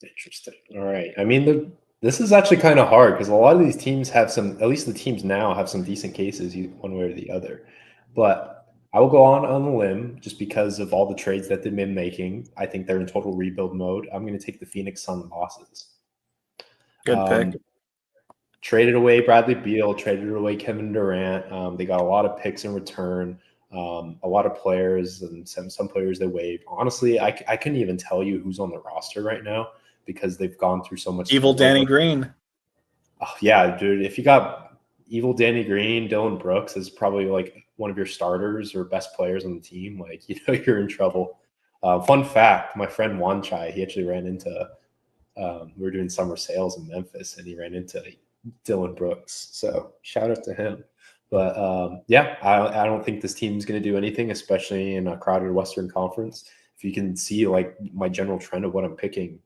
Interesting. All right. I mean, this is actually kind of hard because a lot of these teams have some, at least the teams now have some decent cases one way or the other. But I will go on the limb just because of all the trades that they've been making. I think they're in total rebuild mode. I'm going to take the Phoenix Sun losses. Good pick. Traded away Bradley Beal, traded away Kevin Durant. They got a lot of picks in return, a lot of players, and some players they waived. Honestly, I couldn't even tell you who's on the roster right now because they've gone through so much. Evil Danny Green. Oh, yeah, dude. If you got Evil Danny Green, Dylan Brooks is probably like one of your starters or best players on the team. Like, you're in trouble. Fun fact, my friend Wanchai, he actually ran into we were doing summer sales in Memphis and he ran into Dylan Brooks. So shout out to him. But yeah, I don't think this team's going to do anything, especially in a crowded Western Conference. if you can see like my general trend of what I'm picking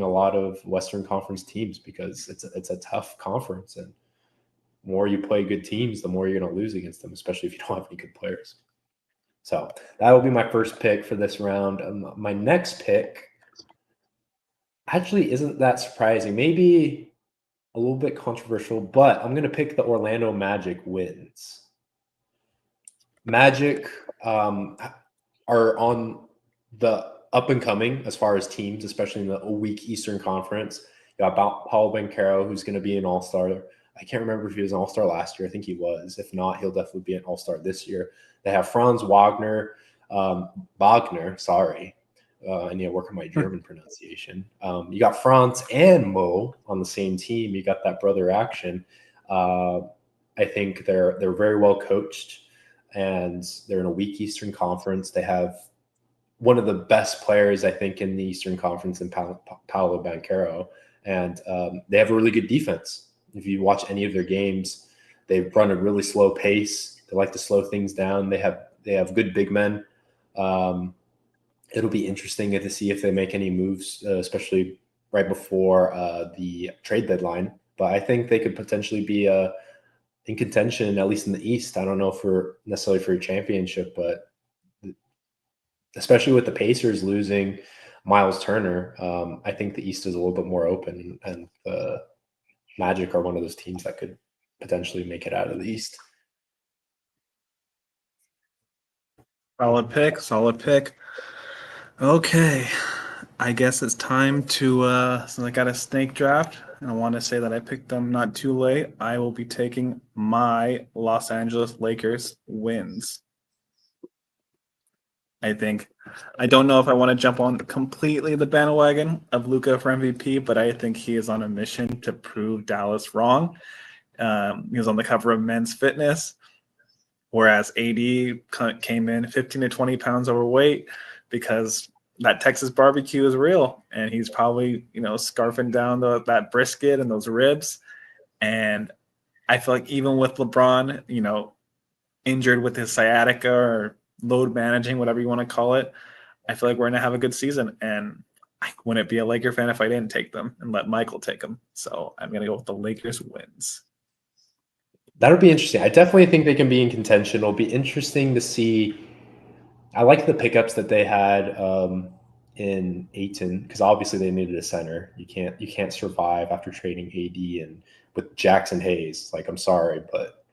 a lot of Western Conference teams because it's a tough conference, and the more you play good teams, the more you're going to lose against them, especially if you don't have any good players. So that will be my first pick for this round. My next pick actually isn't that surprising. Maybe a little bit controversial, but I'm going to pick the Orlando Magic wins. Magic are on the up and coming as far as teams, especially in the weak Eastern Conference. You got Paolo Banchero, who's going to be an All-Star. I can't remember if he was an All-Star last year. I think he was. If not, he'll definitely be an All-Star this year. They have Franz Wagner, sorry. I need to work on my German pronunciation. You got Franz and Mo on the same team. You got that brother action. I think they're very well coached, and they're in a weak Eastern Conference. They have one of the best players, I think, in the Eastern Conference in Paolo Banchero, and they have a really good defense. If you watch any of their games, they run a really slow pace. They like to slow things down. They have good big men. It'll be interesting to see if they make any moves, especially right before the trade deadline. But I think they could potentially be in contention, at least in the East. I don't know for necessarily for a championship, but especially with the Pacers losing Miles Turner, I think the East is a little bit more open, and the Magic are one of those teams that could potentially make it out of the East. Solid pick. Okay, I guess it's time to, since I got a snake draft, and I want to say that I picked them not too late, I will be taking my Los Angeles Lakers wins. I don't know if I want to jump on completely the bandwagon of Luka for MVP, but I think he is on a mission to prove Dallas wrong. He was on the cover of Men's Fitness, whereas AD came in 15 to 20 pounds overweight because that Texas barbecue is real, and he's probably, scarfing down that brisket and those ribs. And I feel like even with LeBron, injured with his sciatica or load managing, whatever you want to call it, I feel like we're going to have a good season. And I wouldn't be a Laker fan if I didn't take them and let Michael take them. So I'm going to go with the Lakers wins. That'll be interesting. I definitely think they can be in contention. It'll be interesting to see. I like the pickups that they had in Ayton, because obviously they needed a center. You can't survive after trading AD and with Jackson Hayes. Like, I'm sorry, but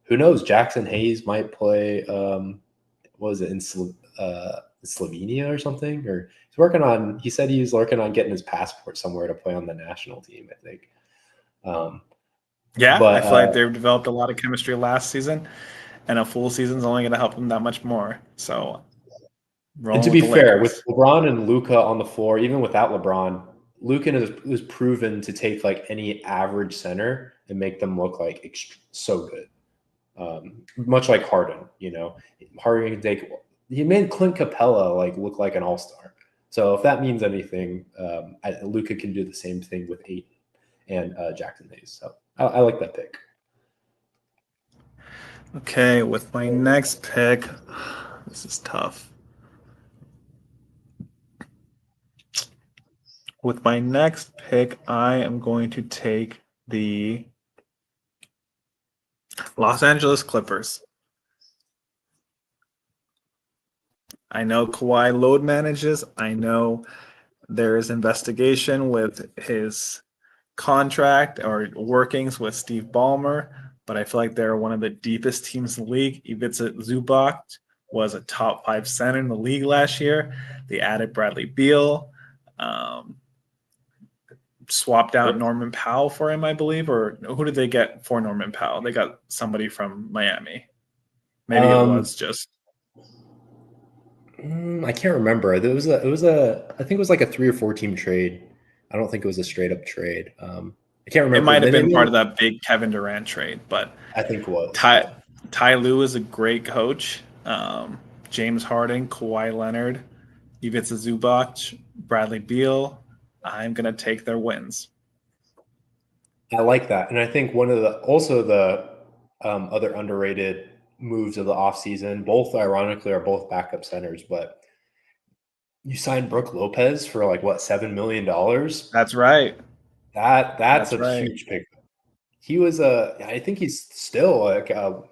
who knows? Jackson Hayes might play. What was it in Slovenia or something? Or he's working on. He said he was working on getting his passport somewhere to play on the national team, I think. Yeah, but I feel like they've developed a lot of chemistry last season, and a full season is only going to help them that much more. So, and to be fair, with LeBron and Luka on the floor, even without LeBron, Luka is proven to take like any average center and make them look like so good. Much like Harden, Harden can take. He made Clint Capella look like an all-star. So if that means anything, Luka can do the same thing with Ayton and Jackson Hayes. So I like that pick. Okay, with my next pick, this is tough. With my next pick, I am going to take the Los Angeles Clippers. I know Kawhi load manages. I know there is investigation with his contract or workings with Steve Ballmer, but I feel like they're one of the deepest teams in the league. Ivica Zubac was a top 5 center in the league last year. They added Bradley Beal, swapped out Norman Powell for him, I believe, or who did they get for Norman Powell? They got somebody from Miami. Maybe it was just. I can't remember. I think it was like a 3 or 4 team trade. I don't think it was a straight up trade. I can't remember. It might have been part of that big Kevin Durant trade, but I think it was. Ty Lue is a great coach. James Harden, Kawhi Leonard, Ivica Zubac, Bradley Beal. I'm gonna take their wins. I like that, and I think one of the other underrated moves of the offseason, both ironically are both backup centers, but You signed Brooke Lopez for like what, $7 million? That's right. That's That's a right. huge pick. He was I think he's still like a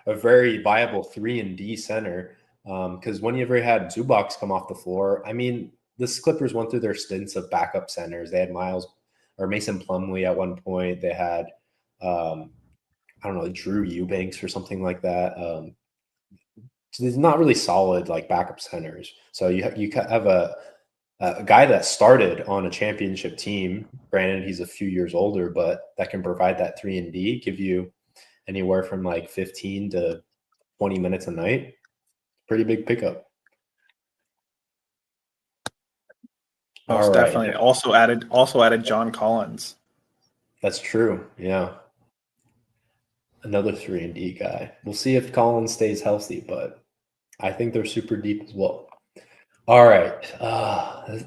very viable 3 and D center. Because whenever had Zubac come off the floor, I mean, the Clippers went through their stints of backup centers. They had Miles or Mason Plumlee at one point. They had I don't know, Drew Eubanks or something like that. So there's not really solid like backup centers. So you have a guy that started on a championship team. Granted, he's a few years older, but that can provide that 3 and D, give you anywhere from like 15 to 20 minutes a night. Pretty big pickup. All Most right. definitely. Also added John Collins. That's true. Yeah. Another 3 and D guy. We'll see if Collins stays healthy, but I think they're super deep as well. All right.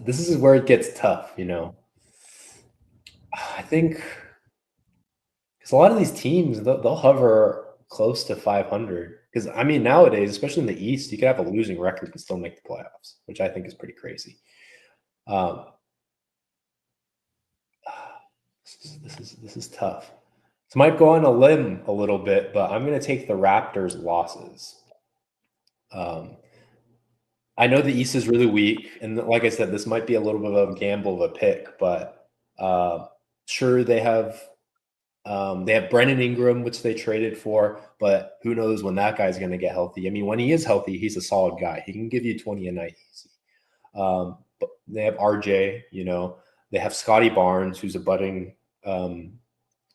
This is where it gets tough, you know. I think because a lot of these teams, they'll hover close to 500. Because, I mean, nowadays, especially in the East, you could have a losing record and still make the playoffs, which I think is pretty crazy. Um, this is tough. So I might go on a limb a little bit, but I'm going to take the Raptors' losses. Um, I know the East is really weak, and like I said, this might be a little bit of a gamble of a pick, but sure they have Brennan Ingram, which they traded for, but who knows when that guy's going to get healthy. I mean, when he is healthy, he's a solid guy. He can give you 20 a night easy. But they have RJ, you know, they have Scotty Barnes, who's a budding.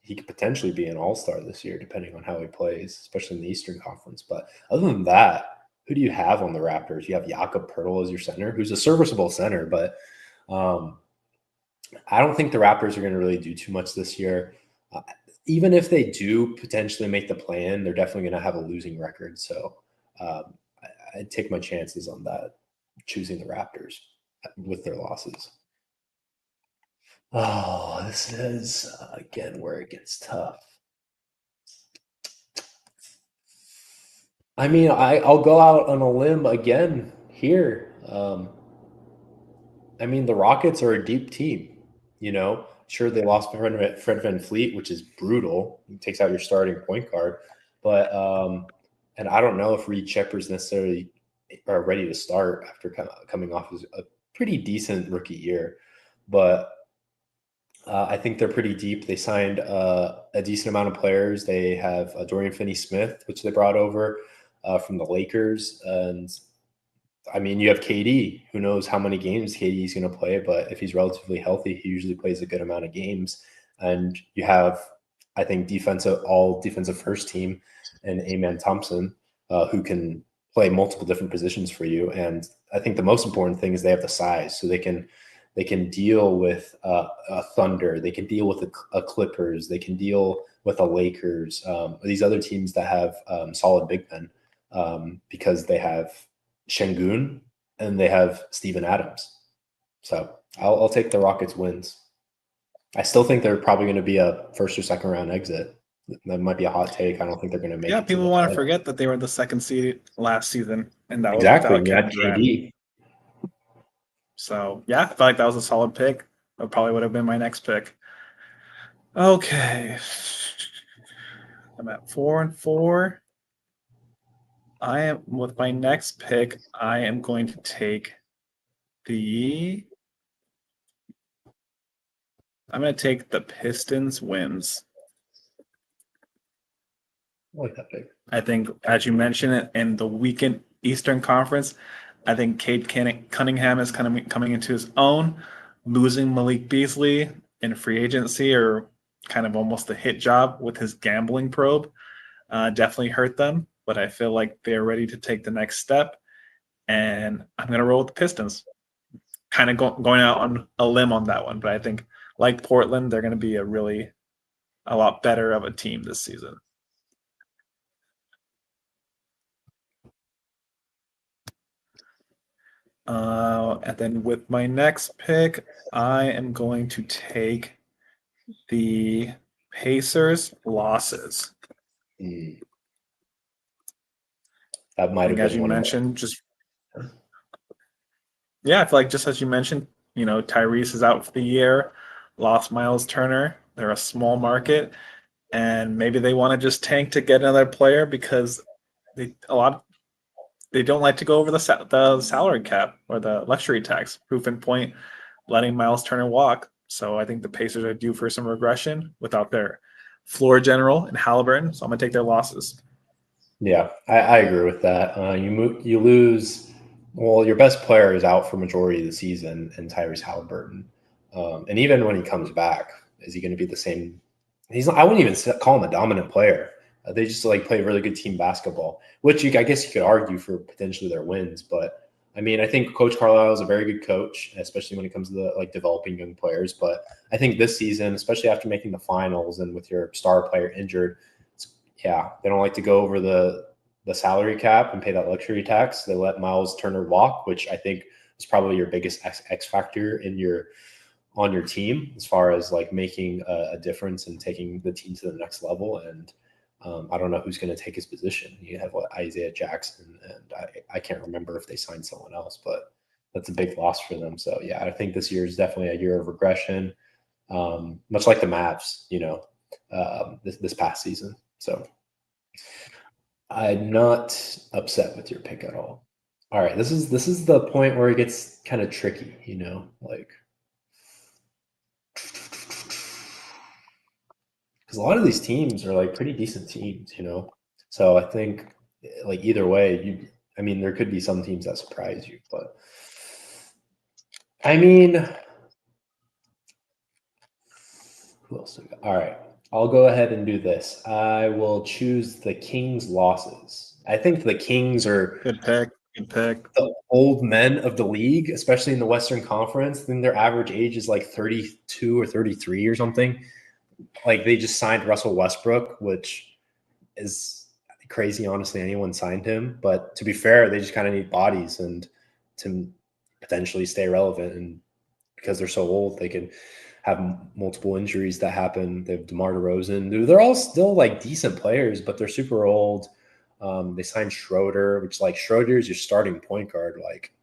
He could potentially be an all-star this year, depending on how he plays, especially in the Eastern Conference. But other than that, who do you have on the Raptors? You have Jakob Pertl as your center, who's a serviceable center, but um, I don't think the Raptors are going to really do too much this year. Even if they do potentially make the play-in, they're definitely going to have a losing record. So I'd take my chances on that, choosing the Raptors with their losses. Oh, this is again where it gets tough. I mean, I'll go out on a limb again here. I mean, the Rockets are a deep team. You know, sure they lost Fred Van Fleet, which is brutal. He takes out your starting point guard, but and I don't know if Reed Shepard's necessarily are ready to start after coming off a pretty decent rookie year, but I think they're pretty deep. They signed a decent amount of players. They have Dorian Finney-Smith, which they brought over from the Lakers, and I mean, you have KD. Who knows how many games KD is going to play? But if he's relatively healthy, he usually plays a good amount of games. And you have, I think, all defensive first team, and Amen Thompson, who can play multiple different positions for you. And I think the most important thing is they have the size, so they can deal with a Thunder, they can deal with a Clippers, they can deal with a Lakers. These other teams that have solid big men because they have Şengün and they have Steven Adams. So I'll take the Rockets wins. I still think they're probably going to be a first or second round exit. That might be a hot take. I don't think they're going to make Yeah, it to people the want to playoffs. forget that they were the second seed last season, and that was Exactly. without And you Kevin had Durant. KD. So yeah, I felt like that was a solid pick. That probably would have been my next pick. Okay. I'm at 4-4. I am with my next pick, I am going to take I'm going to take the Pistons wins. I like that pick. I think, as you mentioned it, in the weekend Eastern Conference, I think Cade Cunningham is kind of coming into his own. Losing Malik Beasley in free agency, or kind of almost a hit job with his gambling probe, definitely hurt them. But I feel like they're ready to take the next step, and I'm going to roll with the Pistons. Kind of going out on a limb on that one, but I think, like Portland, they're going to be a lot better of a team this season. And then with my next pick, I am going to take the Pacers losses. That might I have think, as been you one of my. mentioned, just Yeah, I feel like just as you mentioned, Tyrese is out for the year, lost Miles Turner. They're a small market, and maybe they want to just tank to get another player because they don't like to go over the salary cap or the luxury tax. Proof in point, letting Miles Turner walk. So I think the Pacers are due for some regression without their floor general and Halliburton. So I'm gonna take their losses. Yeah, I agree with that. You lose. Well, your best player is out for majority of the season, and Tyrese Halliburton. And even when he comes back, is he going to be the same? He's not, I wouldn't even call him a dominant player. They just like play really good team basketball, which I guess you could argue for potentially their wins. But I mean, I think Coach Carlisle is a very good coach, especially when it comes to the like developing young players. But I think this season, especially after making the finals and with your star player injured, yeah, they don't like to go over the salary cap and pay that luxury tax. They let Miles Turner walk, which I think is probably your biggest X factor in your on your team as far as like making a difference and taking the team to the next level. And I don't know who's going to take his position. You have Isaiah Jackson, and I can't remember if they signed someone else, but that's a big loss for them. So yeah, I think this year is definitely a year of regression, much like the Mavs, this past season. So I'm not upset with your pick at all. All right, this is the point where it gets kind of tricky, like because a lot of these teams are like pretty decent teams. So I think like either way, I mean, there could be some teams that surprise you, but I mean, who else do we got? All right, I'll go ahead and do this. I will choose the Kings' losses. I think the Kings are Good pick. Good pick. the old men of the league, especially in the Western Conference. Then their average age is like 32 or 33 or something. Like they just signed Russell Westbrook, which is crazy. Honestly, anyone signed him. But to be fair, they just kind of need bodies and to potentially stay relevant. And because they're so old, they can have multiple injuries that happen. They have DeMar DeRozan. They're all still like decent players, but they're super old. They signed Schroeder, which like Schroeder is your starting point guard. Like,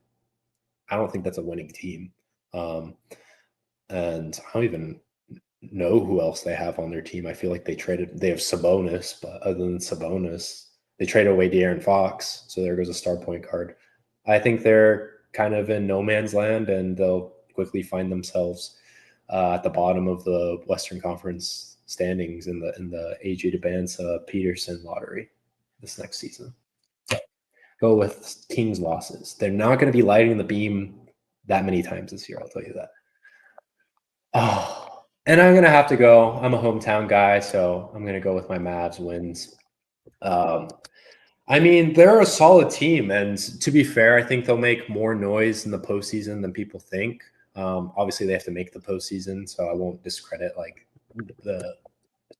I don't think that's a winning team. Um, and I don't even know who else they have on their team. I feel like they have Sabonis, but other than Sabonis, they traded away De'Aaron Fox. So there goes a star point guard. I think they're kind of in no man's land, and they'll quickly find themselves at the bottom of the Western Conference standings in the AJ DeBanza Peterson lottery this next season. So go with teams' losses. They're not going to be lighting the beam that many times this year. I'll tell you that. Oh, and I'm gonna have to go. I'm a hometown guy, so I'm gonna go with my Mavs wins. Um, I mean, they're a solid team, and to be fair, I think they'll make more noise in the postseason than people think. Obviously, they have to make the postseason, so I won't discredit like the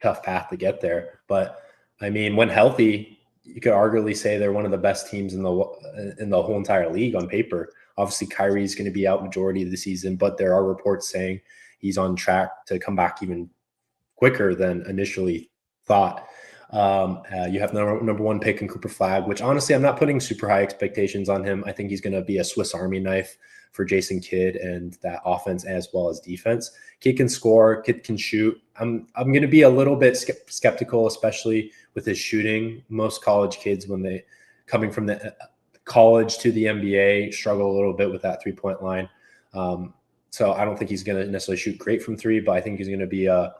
tough path to get there. But I mean, when healthy, you could arguably say they're one of the best teams in the whole entire league on paper. Obviously, Kyrie's going to be out majority of the season, but there are reports saying he's on track to come back even quicker than initially thought. You have number one pick in Cooper Flag, which honestly, I'm not putting super high expectations on him. I think he's going to be a Swiss Army knife for Jason Kidd and that offense as well as defense. Kid can score, Kid can shoot. I'm going to be a little bit skeptical, especially with his shooting. Most college kids, when they coming from the college to the NBA, struggle a little bit with that 3-point line. So I don't think he's going to necessarily shoot great from three, but I think he's going to be a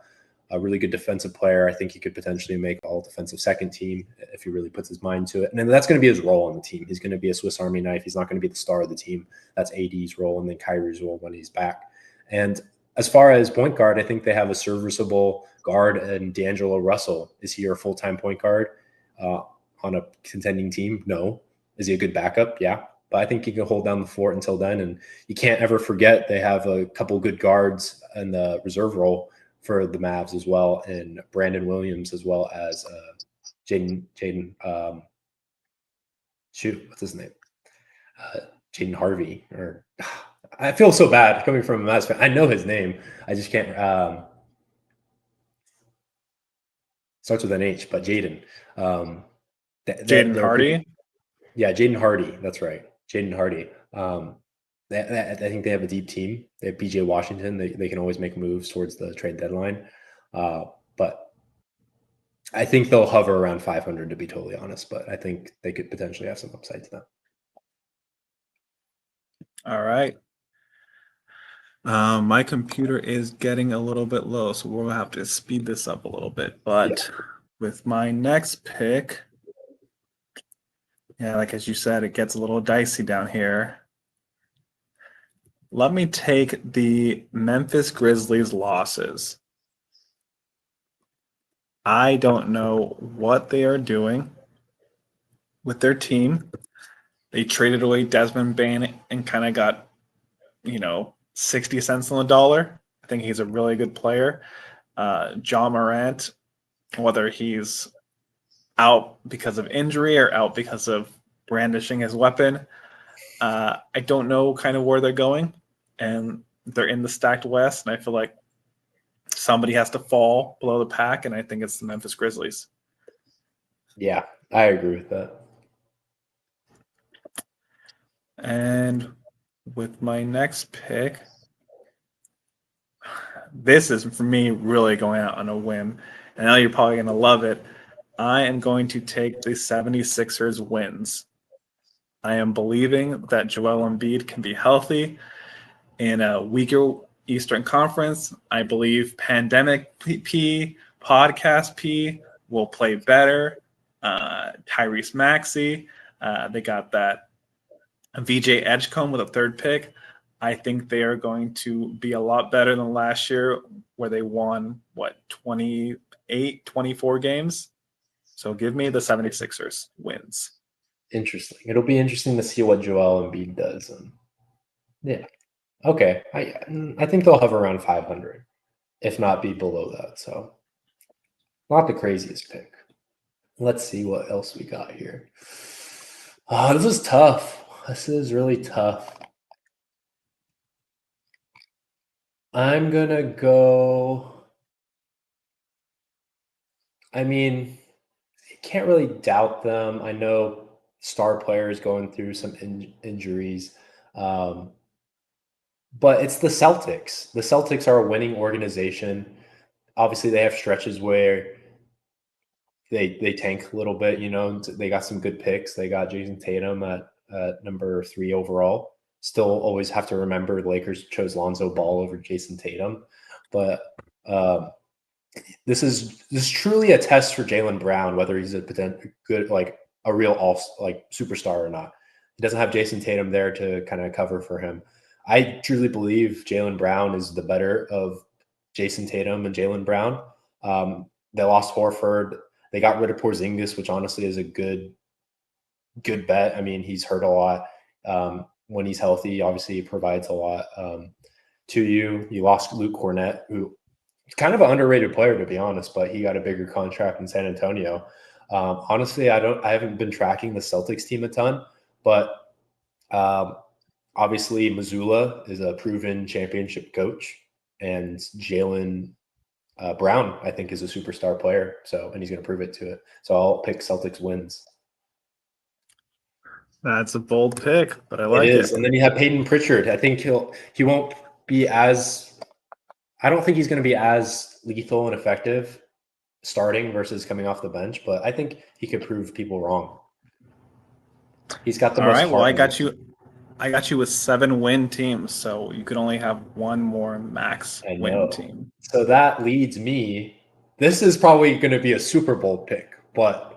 really good defensive player. I think he could potentially make all defensive second team if he really puts his mind to it. And then that's going to be his role on the team. He's going to be a Swiss Army knife. He's not going to be the star of the team. That's AD's role and then Kyrie's role when he's back. And as far as point guard, I think they have a serviceable guard and D'Angelo Russell. Is he your full-time point guard on a contending team? No. Is he a good backup? Yeah. But I think he can hold down the fort until then. And you can't ever forget they have a couple good guards in the reserve role for the Mavs as well, and Brandon Williams as well as Jaden. What's his name? Jaden Harvey. Or I feel so bad coming from a Mavs fan. I know his name. I just can't. Starts with an H, but Jaden. Jaden Hardy. Yeah, Jaden Hardy. That's right, Jaden Hardy. I think they have a deep team. They have PJ Washington. They can always make moves towards the trade deadline. But I think they'll hover around 500 to be totally honest. But I think they could potentially have some upside to them. All right. My computer is getting a little bit low, so we'll have to speed this up a little bit. But with my next pick, yeah, like as you said, it gets a little dicey down here. Let me take the Memphis Grizzlies losses. I don't know what they are doing with their team. They traded away Desmond Bane and kind of got, 60 cents on the dollar. I think he's a really good player. John Morant, whether he's out because of injury or out because of brandishing his weapon, I don't know kind of where they're going. And they're in the stacked West, and I feel like somebody has to fall below the pack, and I think it's the Memphis Grizzlies. Yeah, I agree with that. And with my next pick, this is for me really going out on a whim. And I know you're probably going to love it. I am going to take the 76ers wins. I am believing that Joel Embiid can be healthy in a weaker Eastern Conference. I believe Pandemic P, Podcast P will play better. Tyrese Maxey, they got that VJ Edgecombe with a third pick. I think they are going to be a lot better than last year where they won, 28, 24 games. So give me the 76ers wins. Interesting. It'll be interesting to see what Joel Embiid does. Yeah. Okay. I think they'll hover around 500, if not be below that. So not the craziest pick. Let's see what else we got here. Oh, this is tough. This is really tough. I'm going to go. I mean, you can't really doubt them. I know star players going through some injuries. But it's the Celtics. The Celtics are a winning organization. Obviously, they have stretches where they tank a little bit. They got some good picks. They got Jason Tatum at number 3 overall. Still always have to remember the Lakers chose Lonzo Ball over Jason Tatum. But this is truly a test for Jaylen Brown, whether he's a good, like a real superstar or not. He doesn't have Jason Tatum there to kind of cover for him. I truly believe Jaylen Brown is the better of Jason Tatum and Jaylen Brown. They lost Horford. They got rid of Porzingis, which honestly is a good bet. I mean, he's hurt a lot. When he's healthy, obviously he provides a lot to you. You lost Luke Cornett, who is kind of an underrated player, to be honest, but he got a bigger contract in San Antonio. Honestly, I haven't been tracking the Celtics team a ton, but obviously Mazzulla is a proven championship coach, and Jaylen Brown, I think, is a superstar player. And he's going to prove it to it. So I'll pick Celtics wins. That's a bold pick, but I like it. And then you have Peyton Pritchard. I think he won't be as. I don't think he's going to be as lethal and effective starting versus coming off the bench, but I think he could prove people wrong. He's got the most. All right. Well, I got you with 7 win teams, so you could only have one more max win team. So that leads me. This is probably going to be a Super Bowl pick, but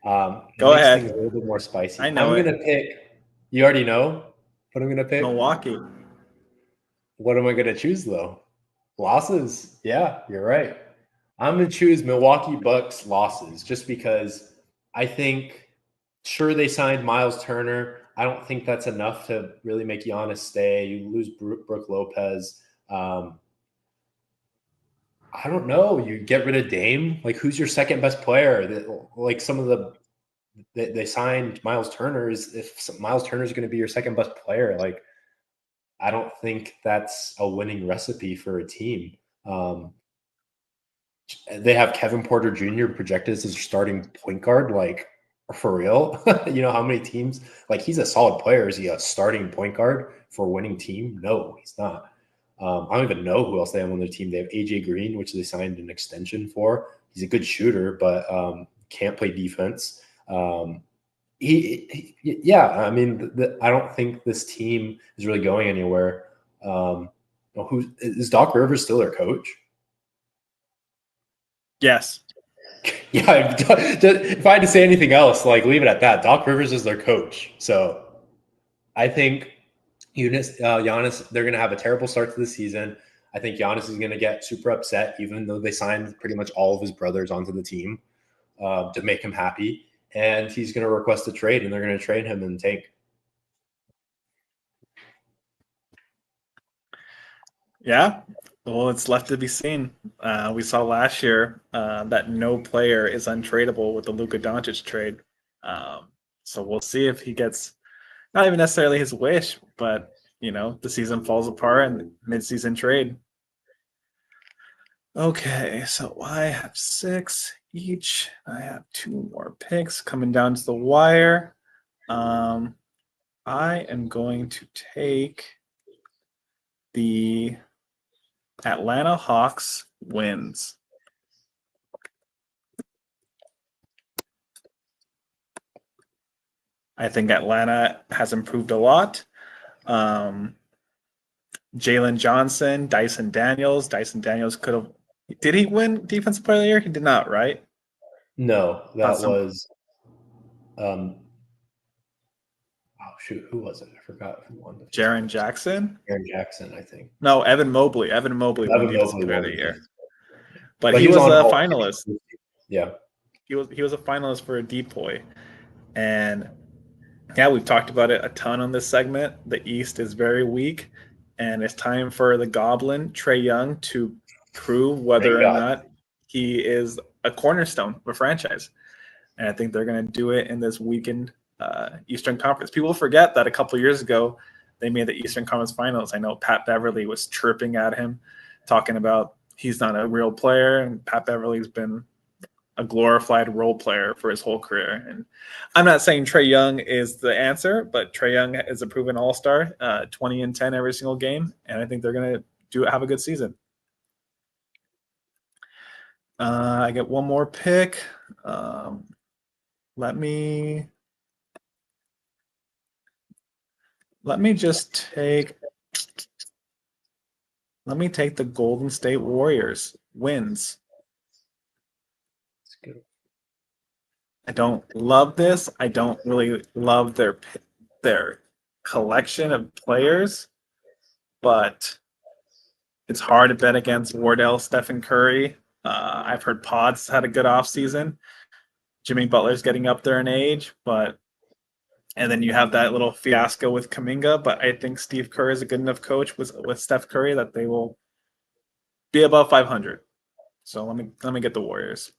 go ahead. Things a little bit more spicy. I know I'm going to pick. You already know what I'm going to pick. Milwaukee. What am I going to choose though? Losses. Yeah, you're right. I'm going to choose Milwaukee Bucks losses just because I think, sure, they signed Miles Turner. I don't think that's enough to really make Giannis stay. You lose Brook Lopez. I don't know. You get rid of Dame. Like, who's your second best player? Like some of they signed Miles Turner. If Miles Turner is going to be your second best player, like, I don't think that's a winning recipe for a team. They have Kevin Porter Jr. projected as a starting point guard. Like, For real? You know how many teams, like, he's a solid player. Is he a starting point guard for a winning team? No, he's not. I don't even know who else they have on their team. They have AJ Green, which they signed an extension for. He's a good shooter, but can't play defense. Yeah, I mean, I don't think this team is really going anywhere. Who is Doc Rivers still their coach? Yes. Yeah, if I had to say anything else, like, leave it at that. Doc Rivers is their coach. So I think Giannis, they're going to have a terrible start to the season. I think Giannis is going to get super upset, even though they signed pretty much all of his brothers onto the team to make him happy. And he's going to request a trade, and they're going to trade him and tank. Yeah. Well, it's left to be seen. We saw last year that no player is untradeable with the Luka Doncic trade. So we'll see if he gets not even necessarily his wish, but the season falls apart and mid-season trade. Okay, so I have 6 each. I have 2 more picks coming down to the wire. I am going to take the Atlanta Hawks wins. I think Atlanta has improved a lot. Jalen Johnson, Dyson Daniels. Dyson Daniels could have. Did he win Defensive Player of the Year? He did not, right? No, that was. Oh shoot, who was it? I forgot who won. Jaren Jackson. Jaren Jackson, I think. No, Evan Mobley. Evan Mobley won Defensive Player of the Year. But he was a finalist. Yeah, he was a finalist for a DPOY, and yeah, we've talked about it a ton on this segment. The East is very weak, and it's time for the Goblin, Trae Young, to prove whether or not he is a cornerstone of a franchise. And I think they're going to do it in this weakened Eastern Conference. People forget that a couple of years ago, they made the Eastern Conference Finals. I know Pat Beverly was chirping at him, talking about he's not a real player, and Pat Beverly's been a glorified role player for his whole career. And I'm not saying Trae Young is the answer, but Trae Young is a proven all-star, 20 and 10 every single game, and I think they're going to have a good season. I get one more pick. Let me just take. Let me take the Golden State Warriors wins. that's good. I don't love this. I don't really love their collection of players, but it's hard to bet against Wardell, Stephen Curry. I've heard Pods had a good offseason. Jimmy Butler's getting up there in age, and then you have that little fiasco with Kuminga. But I think Steve Kerr is a good enough coach with Steph Curry that they will be above 500. So let me get the Warriors.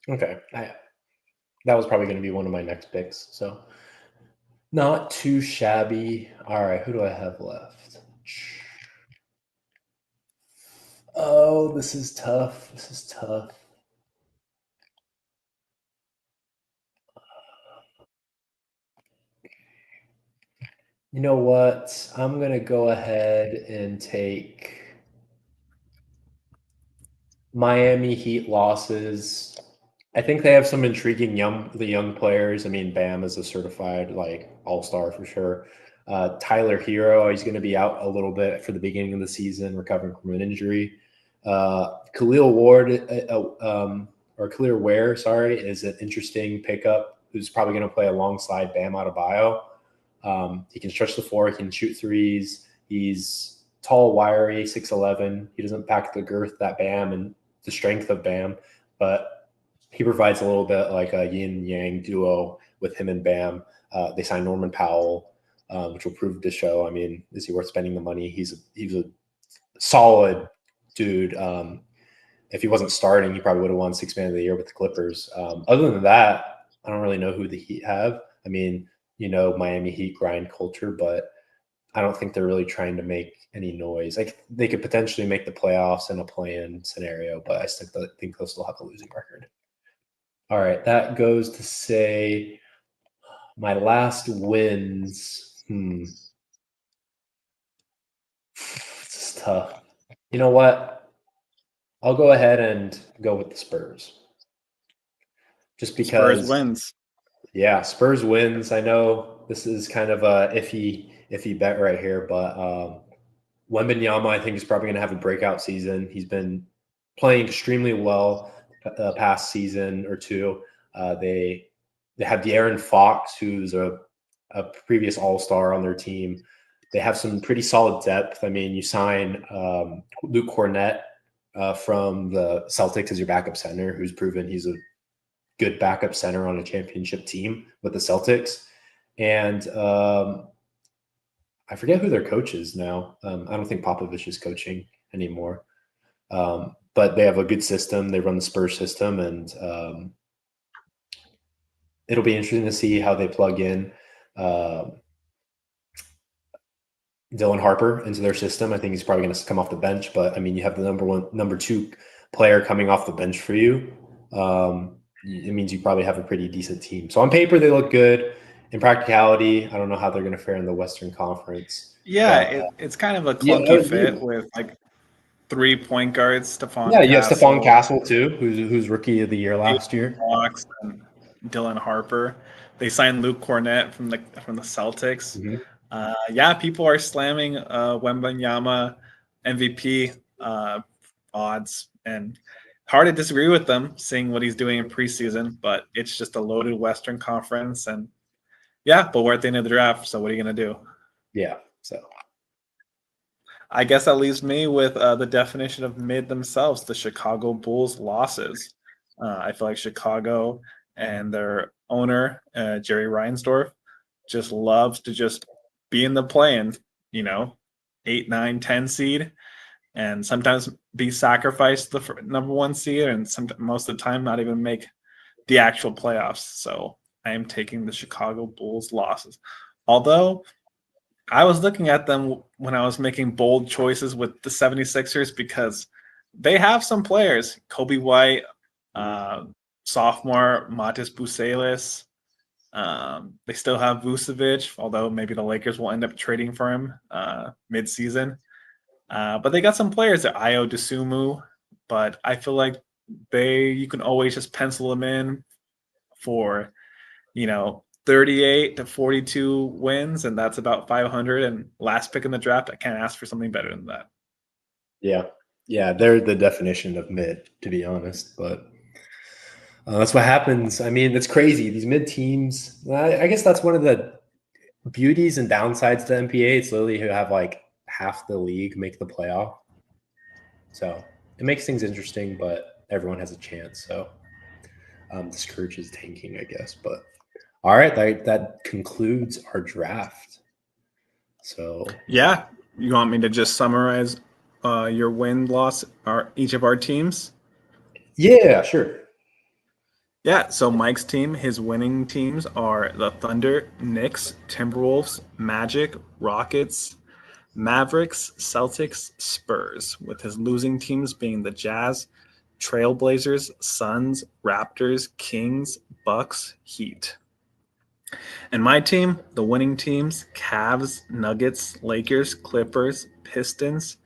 Okay, that was probably going to be one of my next picks. So not too shabby. All right, who do I have left? Oh, this is tough. You know what? I'm going to go ahead and take Miami Heat losses. I think they have some intriguing young players. I mean, Bam is a certified all-star for sure. Tyler Hero, he's going to be out a little bit for the beginning of the season, recovering from an injury. Khalil Ward or Khalil Ware, is an interesting pickup. Who's probably going to play alongside Bam Adebayo. He can stretch the floor. He can shoot threes. He's tall, wiry, 6'11". He doesn't pack the girth that Bam and the strength of Bam, but he provides a little bit like a yin-yang duo with him and Bam. They signed Norman Powell, which will prove to show, I mean, is he worth spending the money? He's a solid dude. If he wasn't starting, he probably would have won Sixth Man of the Year with the Clippers. Other than that, I don't really know who the Heat have. I mean, Miami Heat grind culture, but I don't think they're really trying to make any noise. Like, they could potentially make the playoffs in a play-in scenario, but I still think they'll still have a losing record. All right, that goes to say my last wins. This is tough. You know what? I'll go ahead and go with the Spurs. Just Spurs because, wins. yeah, Spurs wins. I know this is kind of a iffy bet right here, but Wembanyama, I think, is probably going to have a breakout season. He's been playing extremely well past season or two. They have De'Aaron Fox, who's a previous All Star on their team. They have some pretty solid depth. I mean, you sign Luke Cornett from the Celtics as your backup center, who's proven he's a good backup center on a championship team with the Celtics. And I forget who their coach is now. I don't think Popovich is coaching anymore. But they have a good system. They run the Spurs system, and it'll be interesting to see how they plug in Dylan Harper into their system. I think he's probably going to come off the bench, but I mean, you have the number two player coming off the bench for you. It means you probably have a pretty decent team. So on paper, they look good. In practicality, I don't know how they're going to fare in the Western Conference. Yeah, But it's kind of a yeah, clunky fit with like 3 point guards, Stephon you have Stephon Castle, Castle too, who's rookie of the year last year. Fox, and Dylan Harper. They signed Luke Cornett from the Celtics. Mm-hmm. Yeah, people are slamming Wembanyama MVP odds, and hard to disagree with them, seeing what he's doing in preseason. But it's just a loaded Western Conference, and yeah, but we're at the end of the draft, so what are you gonna do? Yeah, so I guess that leaves me with the definition of mid themselves, the Chicago Bulls losses. I feel like Chicago and their owner, Jerry Reinsdorf, just loves to just be in the play-in, 8, 9, 10 seed, and sometimes be sacrificed the number 1 seed, and most of the time not even make the actual playoffs. So I am taking the Chicago Bulls losses. Although I was looking at them when I was making bold choices with the 76ers because they have some players. Kobe White, sophomore Matis Bucelis. They still have Vucevic, although maybe the Lakers will end up trading for him mid-season. But they got some players at Io DeSumo, but I feel like you can always just pencil them in for, 38 to 42 wins, and that's about 500. And last pick in the draft, I can't ask for something better than that. Yeah, they're the definition of mid, to be honest. But that's what happens. I mean, it's crazy. These mid teams. I guess that's one of the beauties and downsides to NBA. It's literally who have like half the league make the playoff. So it makes things interesting, but everyone has a chance. So discourages tanking, I guess. But all right, that concludes our draft. So yeah, you want me to just summarize your win loss each of our teams? yeah, sure. Yeah, so Mike's team, his winning teams are the Thunder, Knicks, Timberwolves, Magic, Rockets, Mavericks, Celtics, Spurs, with his losing teams being the Jazz, Trailblazers, Suns, Raptors, Kings, Bucks, Heat. And my team, the winning teams, Cavs, Nuggets, Lakers, Clippers, Pistons,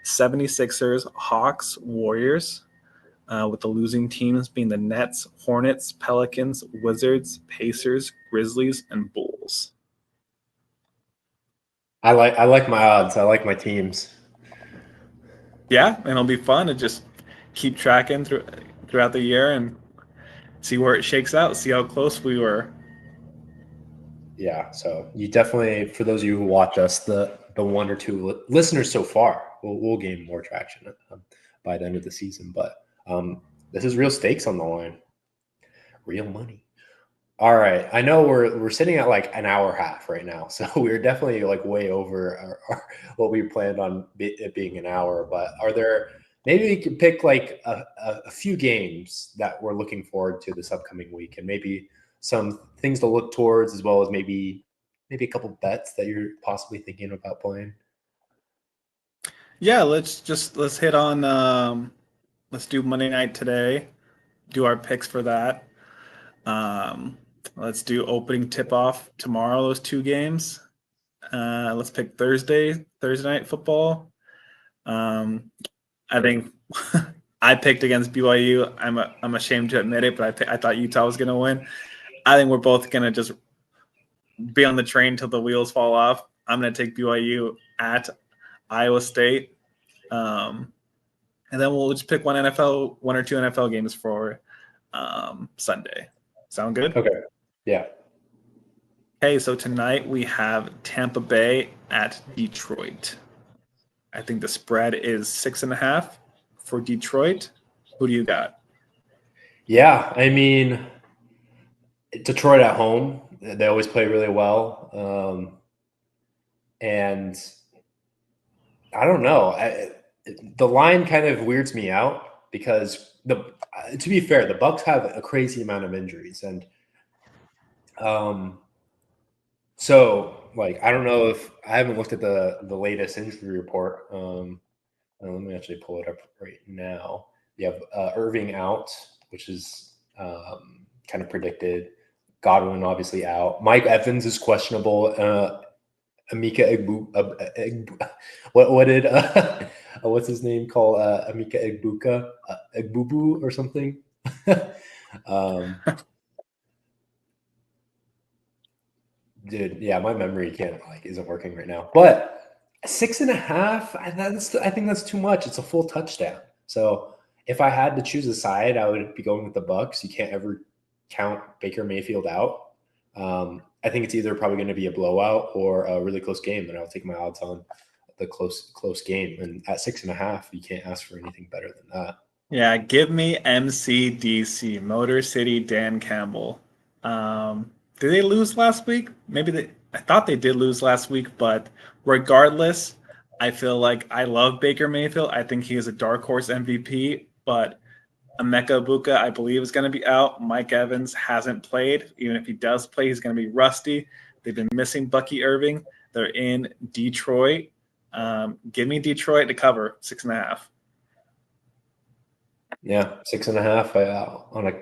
76ers, Hawks, Warriors, with the losing teams being the Nets, Hornets, Pelicans, Wizards, Pacers, Grizzlies, and Bulls. I like my odds. I like my teams. Yeah, and it'll be fun to just keep tracking throughout the year and see where it shakes out, see how close we were. Yeah, so you definitely, for those of you who watch us, the 1 or 2 listeners so far, we'll gain more traction by the end of the season. But this is real stakes on the line, real money. All right, I know we're sitting at like an hour half right now, so we're definitely like way over what we planned on it being an hour. But are there maybe we could pick like a few games that we're looking forward to this upcoming week, and maybe some things to look towards, as well as maybe a couple bets that you're possibly thinking about playing. Yeah, let's hit on let's do Monday night today. Do our picks for that. Let's do opening tip-off tomorrow, those two games. Let's pick Thursday night football. I think I picked against BYU. I'm ashamed to admit it, but I thought Utah was going to win. I think we're both going to just be on the train till the wheels fall off. I'm going to take BYU at Iowa State. And then we'll just pick one or two NFL games for Sunday. Sound good? Okay. Yeah. Okay, so tonight we have Tampa Bay at Detroit. I think the spread is 6.5 for Detroit. Who do you got? Yeah, I mean, Detroit at home, they always play really well. And I don't know. The line kind of weirds me out because to be fair, the Bucks have a crazy amount of injuries, and so like I don't know if I haven't looked at the latest injury report. Let me actually pull it up right now. You have Irving out, which is kind of predicted. Godwin obviously out. Mike Evans is questionable. Amika what did what's his name called Amika Egbubu or something? Dude, yeah, my memory isn't working right now. But 6.5, I think that's too much. It's a full touchdown. So if I had to choose a side, I would be going with the Bucks. You can't ever count Baker Mayfield out. I think it's either probably going to be a blowout or a really close game, and I'll take my odds on the close game. And at 6.5, you can't ask for anything better than that. Yeah, give me MCDC, Motor City Dan Campbell. Did they lose last week? I thought they did lose last week, but regardless, I feel like I love Baker Mayfield. I think he is a dark horse MVP, but Emeka Egbuka, I believe, is going to be out. Mike Evans hasn't played. Even if he does play, he's going to be rusty. They've been missing Bucky Irving. They're in Detroit. Give me Detroit to cover 6.5. Yeah, 6.5 on a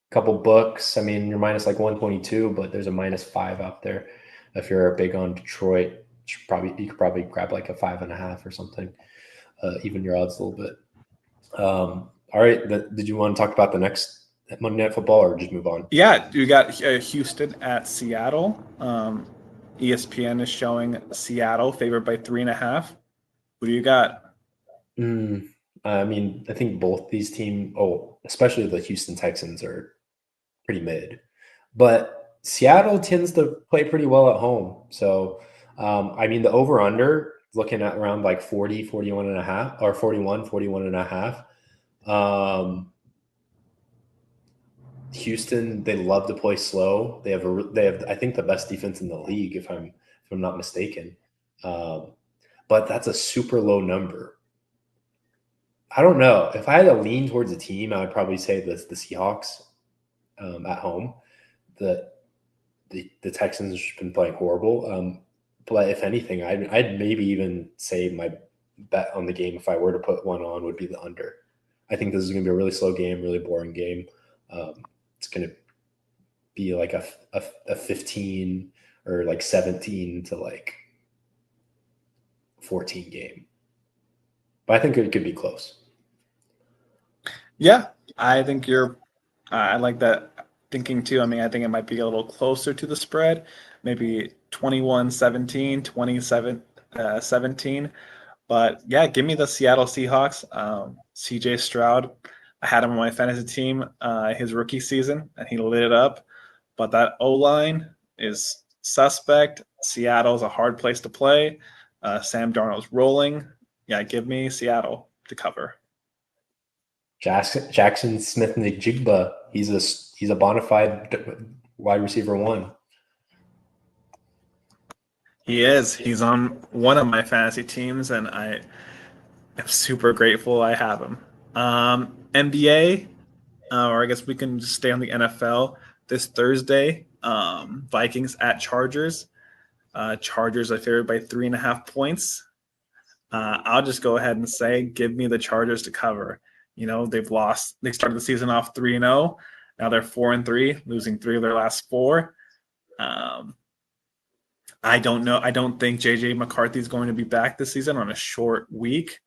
couple books. I mean, you're minus like 122, but there's a -5 out there. If you're big on Detroit, you could probably grab like a 5.5 or something. Even your odds a little bit. All right. Did you want to talk about the next Monday Night Football or just move on? Yeah, you got Houston at Seattle. ESPN is showing Seattle favored by 3.5. Who do you got? I mean, I think both these teams, especially the Houston Texans, are pretty mid. But Seattle tends to play pretty well at home. So, I mean, the over-under, looking at around like 40, 41.5, or 41, 41.5. Houston, they love to play slow. They have I think the best defense in the league, if I'm not mistaken. But that's a super low number. I don't know. If I had to lean towards a team, I would probably say the Seahawks at home. The Texans have been playing horrible. But if anything, I'd maybe even say my bet on the game, if I were to put one on, would be the under. I think this is going to be a really slow game, really boring game. It's going to be like a 15 or like 17 to like 14 game. But I think it could be close. Yeah, I think I like that thinking too. I mean, I think it might be a little closer to the spread, maybe 21-17, 27-17. But yeah, give me the Seattle Seahawks. CJ Stroud, I had him on my fantasy team his rookie season, and he lit it up. But that O-line is suspect. Seattle's a hard place to play. Sam Darnold's rolling. Yeah, give me Seattle to cover. Jackson Smith-Njigba, he's a bona fide wide receiver 1. He is. He's on one of my fantasy teams, and I am super grateful I have him. NBA, or I guess we can just stay on the NFL. This Thursday, Vikings at Chargers. Chargers are favored by 3.5 points. I'll just go ahead and say, give me the Chargers to cover. You know, they've lost. They started the season off 3-0, Now they're 4-3, losing 3 of their last 4. I don't know. I don't think JJ McCarthy is going to be back this season on a short week.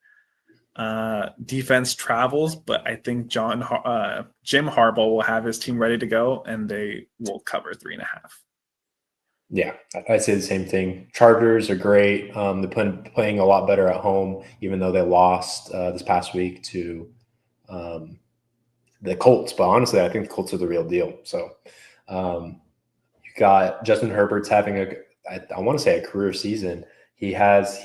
Defense travels, but I think Jim Harbaugh will have his team ready to go, and they will cover 3.5. Yeah, I'd say the same thing. Chargers are great. They're playing a lot better at home, even though they lost this past week to the Colts. But honestly, I think the Colts are the real deal. So you got Justin Herbert's having I want to say a career season. He has